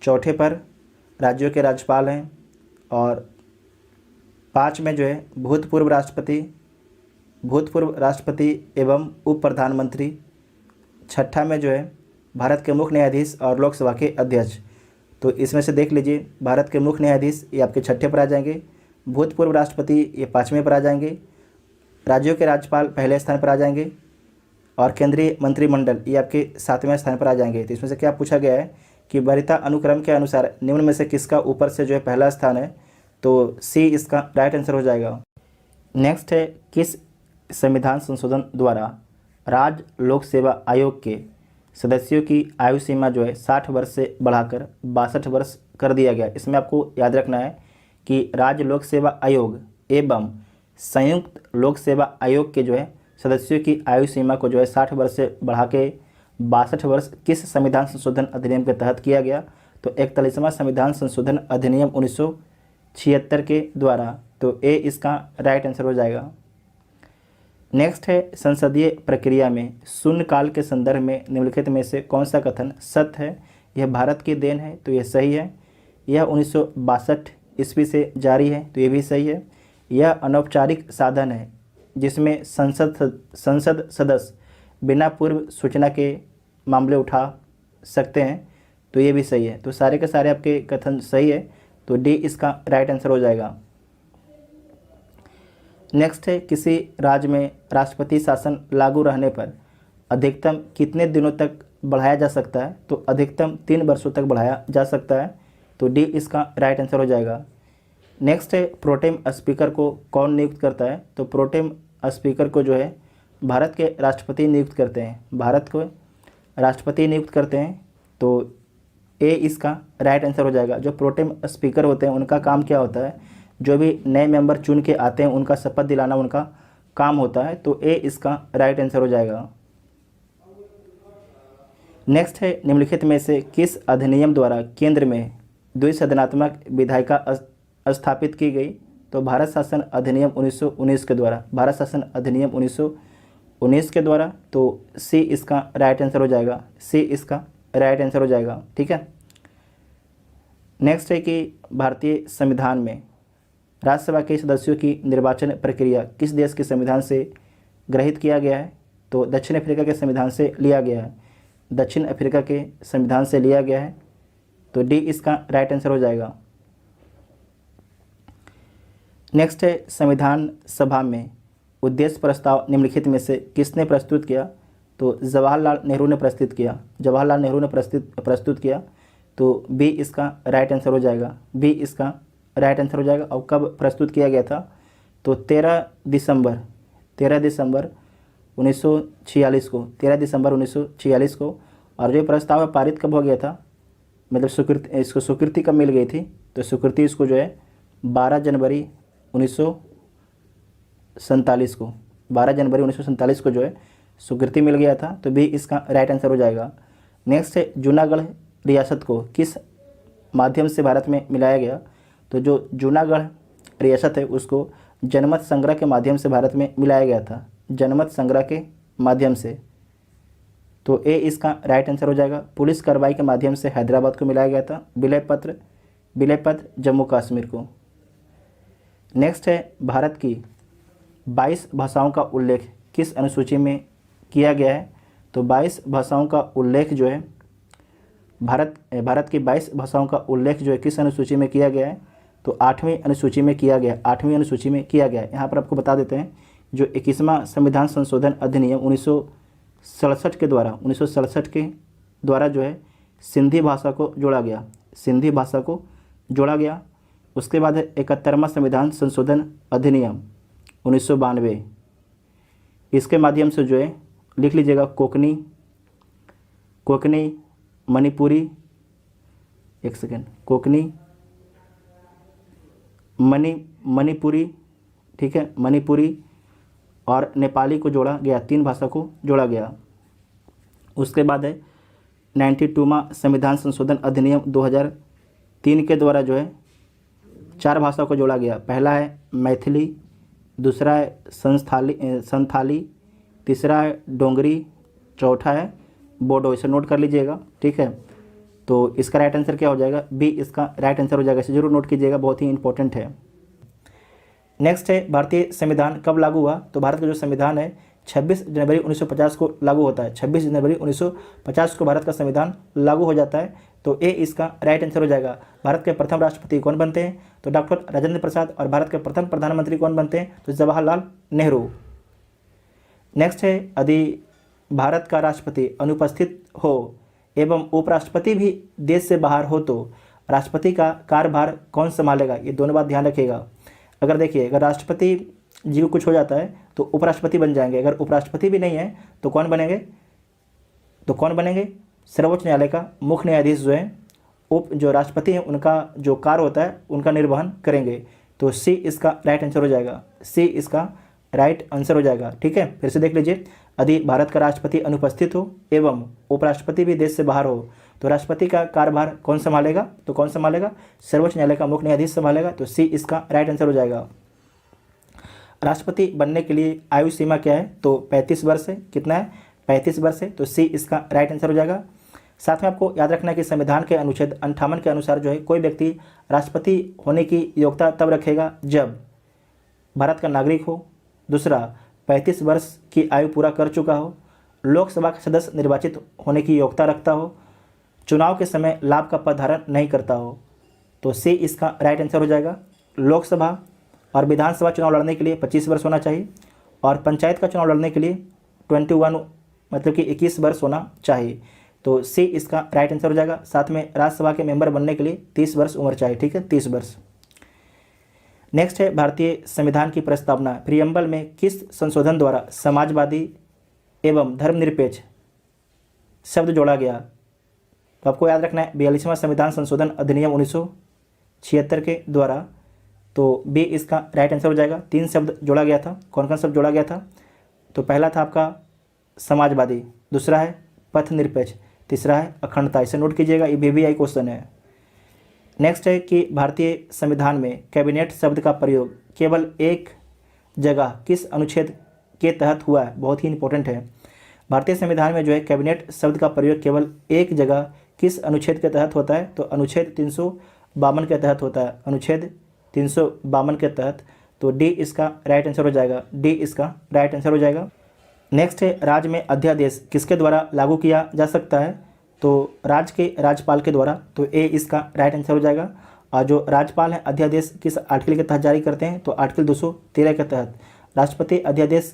चौथे पर राज्यों के राज्यपाल हैं। और 5 में जो है भूतपूर्व राष्ट्रपति एवं उप प्रधानमंत्री। 6ठा में जो है भारत के मुख्य न्यायाधीश और लोकसभा के अध्यक्ष। तो इसमें से देख लीजिए, भारत के मुख्य न्यायाधीश ये आपके 6ठे पर आ जाएंगे, भूतपूर्व राष्ट्रपति ये 5वें पर आ जाएंगे, राज्यों के राज्यपाल पहले स्थान पर आ जाएंगे और केंद्रीय मंत्रिमंडल ये आपके 7वें स्थान पर आ जाएंगे। तो इसमें से क्या पूछा गया है कि वरीयता अनुक्रम के अनुसार निम्न में से किसका ऊपर से जो है पहला स्थान है, तो सी इसका राइट आंसर हो जाएगा। नेक्स्ट है, किस संविधान संशोधन द्वारा राज्य लोक सेवा आयोग के सदस्यों की आयु सीमा जो है 60 वर्ष से बढ़ाकर 62 वर्ष कर दिया गया। इसमें आपको याद रखना है कि राज्य लोक सेवा आयोग एवं संयुक्त लोक सेवा आयोग के जो है सदस्यों की आयु सीमा को जो है 60 वर्ष से बढ़ा के 62 वर्ष किस संविधान संशोधन अधिनियम के तहत किया गया, तो 41वां संविधान संशोधन अधिनियम 1976 के द्वारा। तो ए इसका राइट आंसर हो जाएगा। नेक्स्ट है, संसदीय प्रक्रिया में शून्यकाल के संदर्भ में निम्नलिखित में से कौन सा कथन सत्य है, यह भारत की देन है, तो यह सही है। यह 1962 ईस्वी से जारी है, तो ये भी सही है। यह अनौपचारिक साधन है जिसमें संसद सदस्य बिना पूर्व सूचना के मामले उठा सकते हैं, तो ये भी सही है। तो सारे के सारे आपके कथन सही है, तो डी इसका राइट आंसर हो जाएगा। नेक्स्ट है, किसी राज्य में राष्ट्रपति शासन लागू रहने पर अधिकतम कितने दिनों तक बढ़ाया जा सकता है, तो अधिकतम 3 वर्षों तक बढ़ाया जा सकता है, तो डी इसका राइट आंसर हो जाएगा। नेक्स्ट है, प्रोटेम स्पीकर को कौन नियुक्त करता है, तो प्रोटेम स्पीकर को जो है भारत के राष्ट्रपति नियुक्त करते हैं, भारत को राष्ट्रपति नियुक्त करते हैं, तो ए इसका राइट आंसर हो जाएगा। जो प्रोटेम स्पीकर होते हैं उनका काम क्या होता है, जो भी नए मेंबर चुन के आते हैं उनका शपथ दिलाना उनका काम होता है, तो ए इसका राइट आंसर हो जाएगा। नेक्स्ट है, निम्नलिखित में से किस अधिनियम द्वारा केंद्र में द्विसदनात्मक विधायिका स्थापित की गई, तो भारत शासन अधिनियम 1919 के द्वारा, भारत शासन अधिनियम 1919 के द्वारा। तो सी इसका राइट आंसर हो जाएगा, सी इसका राइट आंसर हो जाएगा। ठीक है। नेक्स्ट है कि भारतीय संविधान में राज्यसभा के सदस्यों की निर्वाचन प्रक्रिया किस देश के संविधान से ग्रहित किया गया है, तो दक्षिण अफ्रीका के संविधान से लिया गया है, दक्षिण अफ्रीका के संविधान से लिया गया है, तो डी इसका राइट आंसर हो जाएगा। नेक्स्ट है, संविधान सभा में उद्देश्य प्रस्ताव निम्नलिखित में से किसने प्रस्तुत किया, तो जवाहरलाल नेहरू ने प्रस्तुत किया, जवाहरलाल नेहरू ने प्रस्तुत किया, तो बी इसका राइट आंसर हो जाएगा, बी इसका राइट आंसर हो जाएगा। और कब प्रस्तुत किया गया था, तो 13 दिसंबर 1946 को, 13 दिसंबर 1946 को। और जो प्रस्ताव पारित कब हो गया था, मतलब स्वीकृति कब मिल गई थी, तो स्वीकृति इसको जो है 12 जनवरी 1947 को, 12 जनवरी 1947 को जो है स्वीकृति मिल गया था, तो भी इसका राइट आंसर हो जाएगा। नेक्स्ट है, जूनागढ़ रियासत को किस माध्यम से भारत में मिलाया गया, तो जो जूनागढ़ रियासत है उसको जनमत संग्रह के माध्यम से भारत में मिलाया गया था, जनमत संग्रह के माध्यम से, तो ए इसका राइट आंसर हो जाएगा। पुलिस कार्रवाई के माध्यम से हैदराबाद को मिलाया गया था, विलय पत्र जम्मू कश्मीर को। नेक्स्ट है, भारत की 22 भाषाओं का उल्लेख किस अनुसूची में किया गया है, तो 22 भाषाओं का उल्लेख जो है भारत की 22 भाषाओं का उल्लेख जो है किस अनुसूची में किया गया है, तो 8वीं अनुसूची में किया गया, 8वीं अनुसूची में किया गया है। यहाँ पर आपको बता देते हैं, जो 21वां संविधान संशोधन अधिनियम 1967 के द्वारा जो है सिंधी भाषा को जोड़ा गया, सिंधी भाषा को जोड़ा गया। उसके बाद है 71वां संविधान संशोधन अधिनियम 1992, इसके माध्यम से जो है लिख लीजिएगा कोकनी मणिपुरी, एक सेकेंड, कोकनी मणिपुरी, ठीक है, मणिपुरी और नेपाली को जोड़ा गया, 3 भाषा को जोड़ा गया। उसके बाद है 92वां संविधान संशोधन अधिनियम 2003 के द्वारा जो है 4 भाषा को जोड़ा गया। पहला है मैथिली, दूसरा है संथाली, तीसरा है डोंगरी, चौथा है बोडो। इसे नोट कर लीजिएगा, ठीक है। तो इसका राइट आंसर क्या हो जाएगा, बी इसका राइट आंसर हो जाएगा। इसे जरूर नोट कीजिएगा, बहुत ही इंपॉर्टेंट है। नेक्स्ट है, भारतीय संविधान कब लागू हुआ, तो भारत का जो संविधान है 26 जनवरी 1950 को लागू होता है, 26 जनवरी 1950 को भारत का संविधान लागू हो जाता है, तो ए इसका राइट आंसर हो जाएगा। भारत के प्रथम राष्ट्रपति कौन बनते हैं, तो डॉक्टर राजेंद्र प्रसाद। और भारत के प्रथम प्रधानमंत्री कौन बनते हैं, तो जवाहरलाल नेहरू। नेक्स्ट है, भारत का राष्ट्रपति अनुपस्थित हो एवं उपराष्ट्रपति भी देश से बाहर हो तो राष्ट्रपति का कार्यभार कौन संभालेगा? ये दोनों बात ध्यान रखिएगा। अगर देखिए, अगर राष्ट्रपति जी को कुछ हो जाता है तो उपराष्ट्रपति बन जाएंगे, अगर उपराष्ट्रपति भी नहीं है तो कौन बनेंगे? सर्वोच्च न्यायालय का मुख्य न्यायाधीश जो है, जो राष्ट्रपति हैं उनका जो कार्य होता है उनका निर्वहन करेंगे। तो सी इसका राइट आंसर हो जाएगा, सी इसका राइट आंसर हो जाएगा। ठीक है, फिर से देख लीजिए, यदि भारत का राष्ट्रपति अनुपस्थित हो एवं उपराष्ट्रपति भी देश से बाहर हो तो राष्ट्रपति का कार्यभार कौन संभालेगा? तो कौन संभालेगा? सर्वोच्च न्यायालय का मुख्य न्यायाधीश संभालेगा। तो सी इसका राइट आंसर हो जाएगा। राष्ट्रपति बनने के लिए आयु सीमा क्या है? तो 35 वर्ष है। कितना है? 35 वर्ष है। तो सी इसका राइट आंसर हो जाएगा। साथ में आपको याद रखना है कि संविधान के अनुच्छेद 58 के अनुसार जो है कोई व्यक्ति राष्ट्रपति होने की योग्यता तब रखेगा जब भारत का नागरिक हो, दूसरा 35 वर्ष की आयु पूरा कर चुका हो, लोकसभा का सदस्य निर्वाचित होने की योग्यता रखता हो, चुनाव के समय लाभ का पद धारण नहीं करता हो। तो सी इसका राइट आंसर हो जाएगा। लोकसभा और विधानसभा चुनाव लड़ने के लिए 25 वर्ष होना चाहिए और पंचायत का चुनाव लड़ने के लिए 21 मतलब कि 21 वर्ष होना चाहिए। तो सी इसका राइट आंसर हो जाएगा। साथ में राज्यसभा के मेंबर बनने के लिए 30 वर्ष उम्र चाहिए। ठीक है, 30 वर्ष। नेक्स्ट है भारतीय संविधान की प्रस्तावना प्रियम्बल में किस संशोधन द्वारा समाजवादी एवं धर्मनिरपेक्ष शब्द जोड़ा गया? तो आपको याद रखना है 42वां संविधान संशोधन अधिनियम 1976 के द्वारा। तो बी इसका राइट आंसर हो जाएगा। 3 शब्द जोड़ा गया था। कौन कौन शब्द जोड़ा गया था? तो पहला था आपका समाजवादी, दूसरा है पथ निरपेक्ष, तीसरा है अखंडता। इसे नोट कीजिएगा, ये BBI क्वेश्चन है। नेक्स्ट है कि भारतीय संविधान में कैबिनेट शब्द का प्रयोग केवल एक जगह किस अनुच्छेद के तहत हुआ है? बहुत ही इंपॉर्टेंट है। भारतीय संविधान में जो है कैबिनेट शब्द का प्रयोग केवल एक जगह किस अनुच्छेद के तहत होता है? तो अनुच्छेद 352 के तहत होता है, अनुच्छेद 352 के तहत। तो डी इसका राइट आंसर हो जाएगा, डी इसका राइट आंसर हो जाएगा। नेक्स्ट है राज्य में अध्यादेश किसके द्वारा लागू किया जा सकता है? तो राज्य के राज्यपाल के द्वारा। तो ए इसका राइट आंसर हो जाएगा। और जो राज्यपाल हैं अध्यादेश किस आर्टिकल के तहत जारी करते हैं? तो आर्टिकल 213 के तहत। राष्ट्रपति अध्यादेश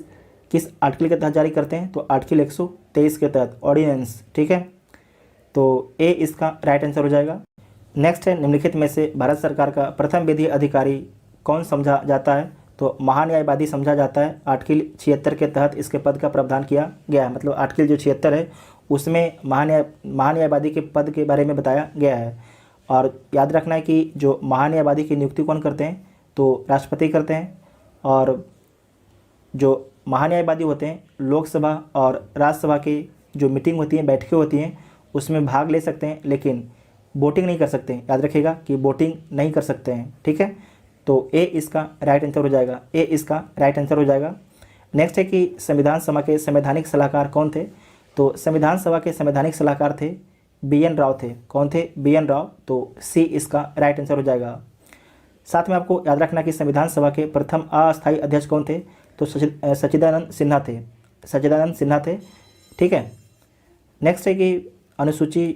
किस आर्टिकल के तहत जारी करते हैं? तो आर्टिकल 123 के तहत, ऑर्डिनेंस। ठीक है, तो ए इसका राइट आंसर हो जाएगा। नेक्स्ट है निम्नलिखित में से भारत सरकार का प्रथम विधि अधिकारी कौन समझा जाता है? तो महान्यायवादी समझा जाता है। आर्टिकल 76 के तहत इसके पद का प्रावधान किया गया है। मतलब आर्टिकल जो 76 है उसमें महान्यायवादी के पद के बारे में बताया गया है। और याद रखना है कि जो महान्यायवादी की नियुक्ति कौन करते हैं? तो राष्ट्रपति करते हैं। और जो महान्यायवादी होते हैं लोकसभा और राज्यसभा की जो मीटिंग होती हैं, बैठकें होती हैं, उसमें भाग ले सकते हैं लेकिन वोटिंग नहीं कर सकते हैं। याद रखिएगा कि वोटिंग नहीं कर सकते हैं। ठीक है, तो ए इसका राइट आंसर हो जाएगा, ए इसका राइट आंसर हो जाएगा। नेक्स्ट है कि संविधान सभा के संवैधानिक सलाहकार कौन थे? तो संविधान सभा के संवैधानिक सलाहकार थे BN राव थे। कौन थे? BN राव। तो सी इसका राइट आंसर हो जाएगा। साथ में आपको याद रखना कि संविधान सभा के प्रथम अस्थायी अध्यक्ष कौन थे? तो सच्चिदानंद सिन्हा थे, सच्चिदानंद सिन्हा थे। ठीक है, नेक्स्ट है कि अनुसूची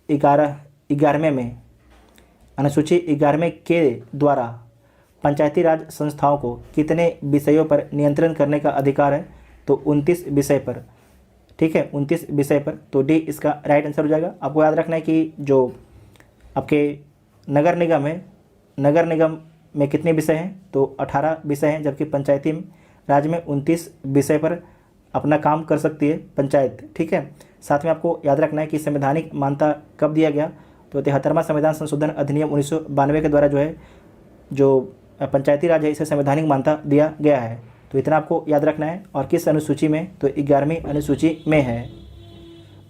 11वें में, अनुसूची 11वें के द्वारा पंचायती राज संस्थाओं को कितने विषयों पर नियंत्रण करने का अधिकार है? तो 29 विषय पर। ठीक है, 29 विषय पर। तो डी इसका राइट आंसर हो जाएगा। आपको याद रखना है कि जो आपके नगर निगम है, नगर निगम में कितने विषय हैं? तो 18 विषय हैं, जबकि पंचायती राज में 29 विषय पर अपना काम कर सकती है पंचायत। ठीक है, साथ में आपको याद रखना है कि संवैधानिक मान्यता कब दिया गया? तो 73वां संविधान संशोधन अधिनियम 1992 के द्वारा जो है जो पंचायती राज है इसे संवैधानिक मान्यता दिया गया है। तो इतना आपको याद रखना है। और किस अनुसूची में? तो 11वीं अनुसूची में है।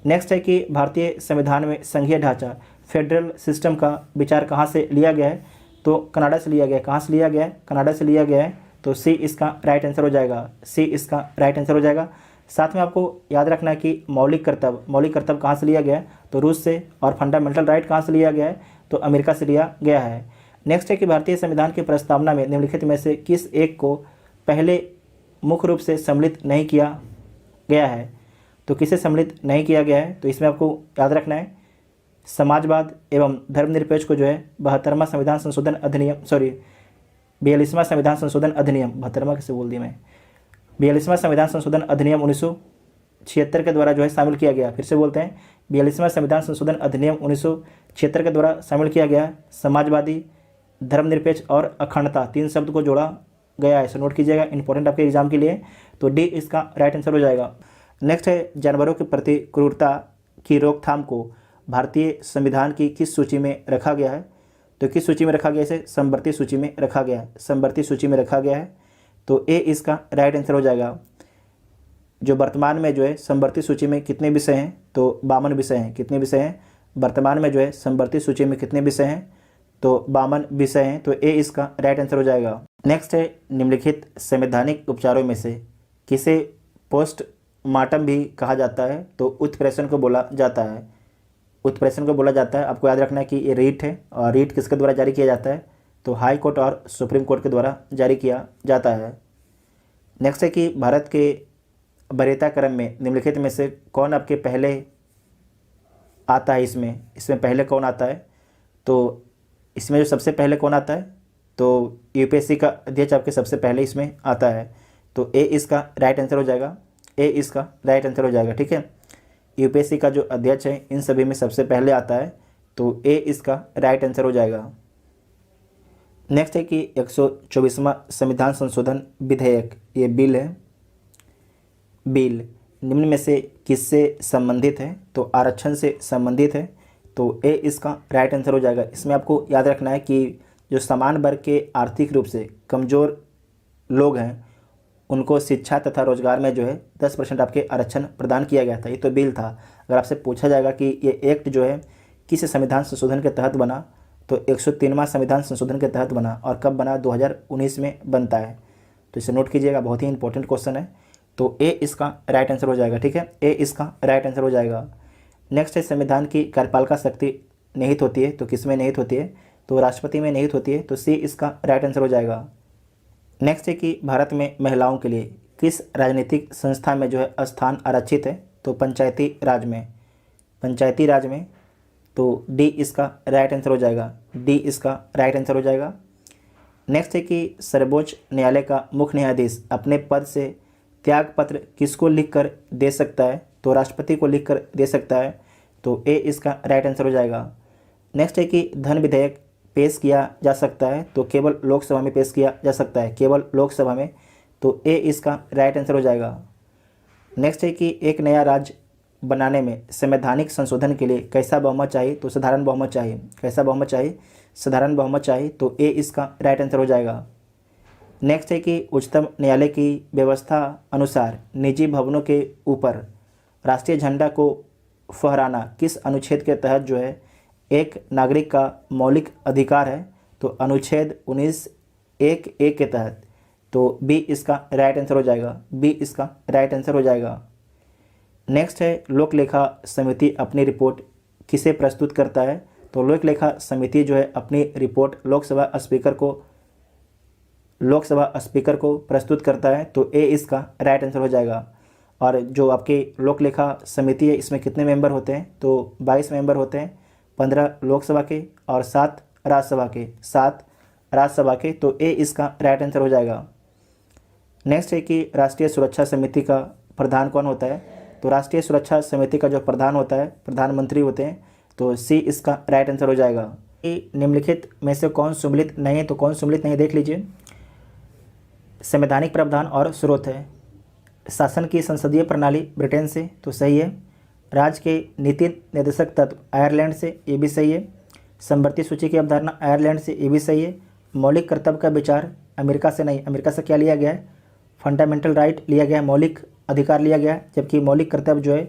नेक्स्ट है कि भारतीय संविधान में संघीय ढांचा फेडरल सिस्टम का विचार कहाँ से लिया गया है? तो कनाडा से लिया गया है। कहाँ से लिया गया है? कनाडा से लिया गया है। तो सी इसका राइट आंसर हो जाएगा, सी इसका राइट आंसर हो जाएगा। साथ में आपको याद रखना है कि मौलिक कर्तव्य कहाँ से लिया गया है? तो रूस से। और फंडामेंटल राइट कहाँ से लिया गया है? तो अमेरिका से लिया गया है। नेक्स्ट है कि भारतीय संविधान की प्रस्तावना में निम्नलिखित में से किस एक को पहले मुख्य रूप से सम्मिलित नहीं किया गया है? तो किसे सम्मिलित नहीं किया गया है? तो इसमें आपको याद रखना है समाजवाद एवं धर्मनिरपेक्ष को जो है 72वां संविधान संशोधन अधिनियम 42वां संविधान संशोधन अधिनियम 72वां कैसे बोल दिया मैं 42वां संविधान संशोधन अधिनियम 1976 के द्वारा जो है शामिल किया गया। फिर से बोलते हैं, 42वां संविधान संशोधन अधिनियम 1976 के द्वारा शामिल किया गया। समाजवादी, धर्मनिरपेक्ष और अखंडता, 3 शब्द को जोड़ा गया है। सो नोट कीजिएगा, इंपॉर्टेंट आपके एग्जाम के लिए। तो डी इसका राइट आंसर हो जाएगा। नेक्स्ट है, जानवरों के प्रति क्रूरता की रोकथाम को भारतीय संविधान की किस सूची में रखा गया है? तो किस सूची में रखा गया? इसे समवर्ती सूची में रखा गया है। समवर्ती सूची में रखा गया है, तो ए इसका राइट आंसर हो जाएगा। जो वर्तमान में जो है समवर्ती सूची में कितने विषय हैं? तो 52 विषय हैं। कितने विषय हैं वर्तमान में जो है समवर्ती सूची में? कितने विषय हैं? तो 52 विषय हैं। तो ए इसका राइट आंसर हो जाएगा। नेक्स्ट है, निम्नलिखित संवैधानिक उपचारों में से किसे पोस्टमार्टम भी कहा जाता है? तो उत्प्रेषण को बोला जाता है। उत्प्रेषण को बोला जाता है। आपको याद रखना है कि ये रीट है, और रीट किसके द्वारा जारी किया जाता है? तो हाई कोर्ट और सुप्रीम कोर्ट के द्वारा जारी किया जाता है। नेक्स्ट है कि भारत के वरीयता क्रम में निम्नलिखित में से कौन आपके पहले आता है? इसमें पहले कौन आता है? तो इसमें जो सबसे पहले कौन आता है? तो यूपीएससी का अध्यक्ष आपके सबसे पहले इसमें आता है। तो ए इसका राइट आंसर हो जाएगा। ए इसका राइट आंसर हो जाएगा। ठीक है, यूपीएससी का जो अध्यक्ष है इन सभी में सबसे पहले आता है। तो ए इसका राइट आंसर हो जाएगा। नेक्स्ट है कि 124वां संविधान संशोधन विधेयक, ये बिल है। बिल निम्न में से किससे संबंधित है? तो आरक्षण से संबंधित है। तो ए इसका राइट आंसर हो जाएगा। इसमें आपको याद रखना है कि जो समान वर्ग के आर्थिक रूप से कमज़ोर लोग हैं उनको शिक्षा तथा रोजगार में जो है 10% आपके आरक्षण प्रदान किया गया था। ये तो बिल था। अगर आपसे पूछा जाएगा कि ये एक्ट जो है किस संविधान संशोधन के तहत बना, तो 103वां संविधान संशोधन के तहत बना। और कब बना? 2019 में बनता है। तो इसे नोट कीजिएगा, बहुत ही इंपॉर्टेंट क्वेश्चन है। तो ए इसका राइट आंसर हो जाएगा। ठीक है, ए इसका राइट आंसर हो जाएगा। नेक्स्ट है, संविधान की कार्यपालिका शक्ति निहित होती है। तो किस में निहित होती है? तो राष्ट्रपति में निहित होती है। तो सी इसका राइट आंसर हो जाएगा। नेक्स्ट है कि भारत में महिलाओं के लिए किस राजनीतिक संस्था में जो है स्थान आरक्षित है? तो पंचायती राज में। पंचायती राज में। तो डी इसका राइट आंसर हो जाएगा। डी इसका राइट आंसर हो जाएगा। नेक्स्ट है कि सर्वोच्च न्यायालय का मुख्य न्यायाधीश अपने पद से त्याग पत्र किसको लिखकर दे सकता है? तो राष्ट्रपति को लिखकर दे सकता है। तो ए इसका राइट आंसर हो जाएगा। नेक्स्ट है कि धन विधेयक पेश किया जा सकता है? तो केवल लोकसभा में पेश किया जा सकता है, केवल लोकसभा में। तो ए इसका राइट आंसर हो जाएगा। नेक्स्ट है कि एक नया राज्य बनाने में संवैधानिक संशोधन के लिए कैसा बहुमत चाहिए? तो साधारण बहुमत चाहिए। कैसा बहुमत चाहिए? साधारण बहुमत चाहिए। तो ए इसका राइट आंसर हो जाएगा। नेक्स्ट है कि उच्चतम न्यायालय की व्यवस्था अनुसार निजी भवनों के ऊपर राष्ट्रीय झंडा को फहराना किस अनुच्छेद के तहत जो है एक नागरिक का मौलिक अधिकार है? तो अनुच्छेद 19(1)(a) के तहत। तो बी इसका राइट आंसर हो जाएगा। बी इसका राइट आंसर हो जाएगा। नेक्स्ट है, लोक लेखा समिति अपनी रिपोर्ट किसे प्रस्तुत करता है? तो लोक लेखा समिति जो है अपनी रिपोर्ट लोकसभा स्पीकर को प्रस्तुत करता है। तो ए इसका राइट आंसर हो जाएगा। और जो आपके लोक लेखा समिति है इसमें कितने मेंबर होते हैं? तो 22 मेंबर होते हैं, 15 लोकसभा के और 7 राज्यसभा के। 7 राज्यसभा के। तो ए इसका राइट आंसर हो जाएगा। नेक्स्ट है कि राष्ट्रीय सुरक्षा समिति का प्रधान कौन होता है? तो राष्ट्रीय सुरक्षा समिति का जो प्रधान होता है प्रधानमंत्री होते हैं। तो सी इसका राइट आंसर हो जाएगा। निम्नलिखित में से कौन सम्मिलित नहीं है? तो कौन सम्मिलित नहीं है देख लीजिए। संवैधानिक प्रावधान और स्रोत है, शासन की संसदीय प्रणाली ब्रिटेन से। तो सही है। राज्य के नीति निर्देशक तत्व आयरलैंड से, ये भी सही है। समवर्ती सूची की अवधारणा आयरलैंड से, ये भी सही है। मौलिक कर्तव्य का विचार अमेरिका से नहीं। अमेरिका से क्या लिया गया है? फंडामेंटल राइट लिया गया है, मौलिक अधिकार लिया गया है। जबकि मौलिक कर्तव्य जो है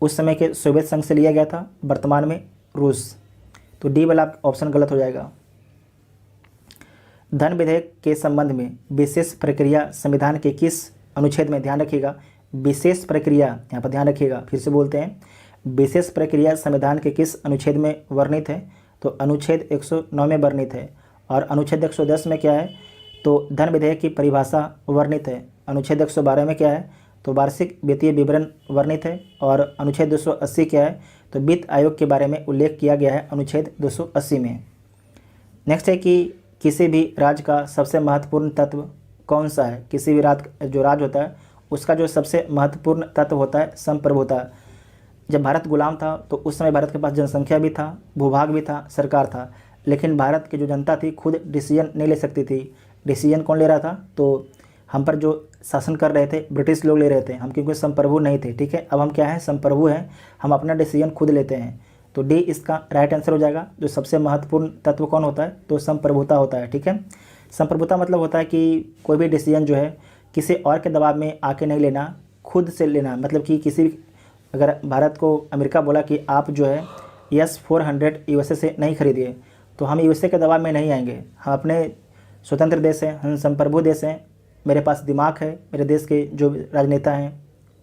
उस समय के सोवियत संघ से लिया गया था, वर्तमान में रूस। तो डी वाला ऑप्शन गलत हो जाएगा। धन विधेयक के संबंध में विशेष प्रक्रिया संविधान के किस अनुच्छेद में? ध्यान रखिएगा, विशेष प्रक्रिया, यहाँ पर ध्यान रखिएगा। फिर से बोलते हैं, विशेष प्रक्रिया संविधान के किस अनुच्छेद में वर्णित है? तो अनुच्छेद 109 में वर्णित है। और अनुच्छेद 110 में क्या है? तो धन विधेयक की परिभाषा वर्णित है। अनुच्छेद 112 में क्या है? तो वार्षिक वित्तीय विवरण वर्णित है। और अनुच्छेद 280 क्या है? तो वित्त आयोग के बारे में उल्लेख किया गया है अनुच्छेद 280 में। नेक्स्ट है कि किसी भी राज्य का सबसे महत्वपूर्ण तत्व कौन सा है? किसी भी राज्य जो राज्य होता है उसका जो सबसे महत्वपूर्ण तत्व होता है संप्रभुता। जब भारत गुलाम था तो उस समय भारत के पास जनसंख्या भी था, भूभाग भी था, सरकार था, लेकिन भारत की जो जनता थी खुद डिसीजन नहीं ले सकती थी। डिसीजन कौन ले रहा था? तो हम पर जो शासन कर रहे थे ब्रिटिश लोग ले रहे थे, हम क्योंकि संप्रभु नहीं थे। ठीक है, अब हम क्या हैं? संप्रभु हैं, हम अपना डिसीजन खुद लेते हैं। तो डी इसका राइट आंसर हो जाएगा। जो सबसे महत्वपूर्ण तत्व कौन होता है? तो संप्रभुता होता है। ठीक है, संप्रभुता मतलब होता है कि कोई भी डिसीजन जो है किसी और के दबाव में आके नहीं लेना, खुद से लेना। मतलब कि किसी, अगर भारत को अमेरिका बोला कि आप जो है S-400 USA से नहीं खरीदिए, तो हम USA के दबाव में नहीं आएंगे। हम अपने स्वतंत्र देश हैं, हम संप्रभु देश हैं, मेरे पास दिमाग है, मेरे देश के जो राजनेता हैं,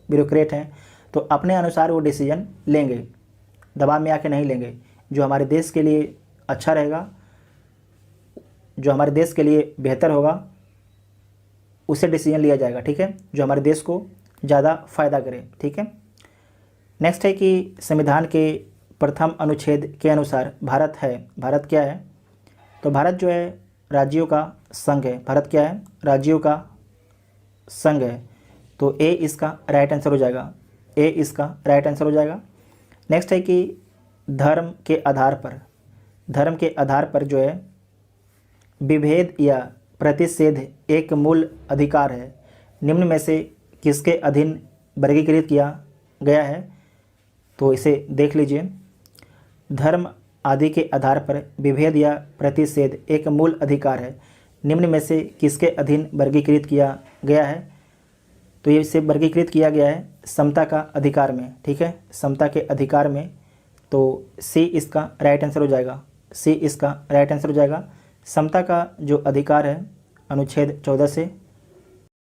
ब्यूरोक्रेट हैं, तो अपने अनुसार वो डिसीजन लेंगे, दबाव में आके नहीं लेंगे। जो हमारे देश के लिए अच्छा रहेगा, जो हमारे देश के लिए बेहतर होगा, उसे डिसीजन लिया जाएगा। ठीक है, जो हमारे देश को ज़्यादा फ़ायदा करे। ठीक है, नेक्स्ट है कि संविधान के प्रथम अनुच्छेद के अनुसार भारत है। भारत क्या है? तो भारत जो है राज्यों का संघ है। भारत क्या है? राज्यों का संघ है। तो ए इसका राइट आंसर हो जाएगा। ए इसका राइट आंसर हो जाएगा। नेक्स्ट है कि धर्म के आधार पर, धर्म के आधार पर जो है विभेद या प्रतिषेध एक मूल अधिकार है। निम्न में से किसके अधीन वर्गीकृत किया गया है? तो इसे देख लीजिए। धर्म आदि के आधार पर विभेद या प्रतिषेध एक मूल अधिकार है। निम्न में से किसके अधीन वर्गीकृत किया गया है? तो ये इसे वर्गीकृत किया गया है समता का अधिकार में। ठीक है, समता के अधिकार में। तो सी इसका राइट आंसर हो जाएगा। सी इसका राइट आंसर हो जाएगा। समता का जो अधिकार है अनुच्छेद 14 से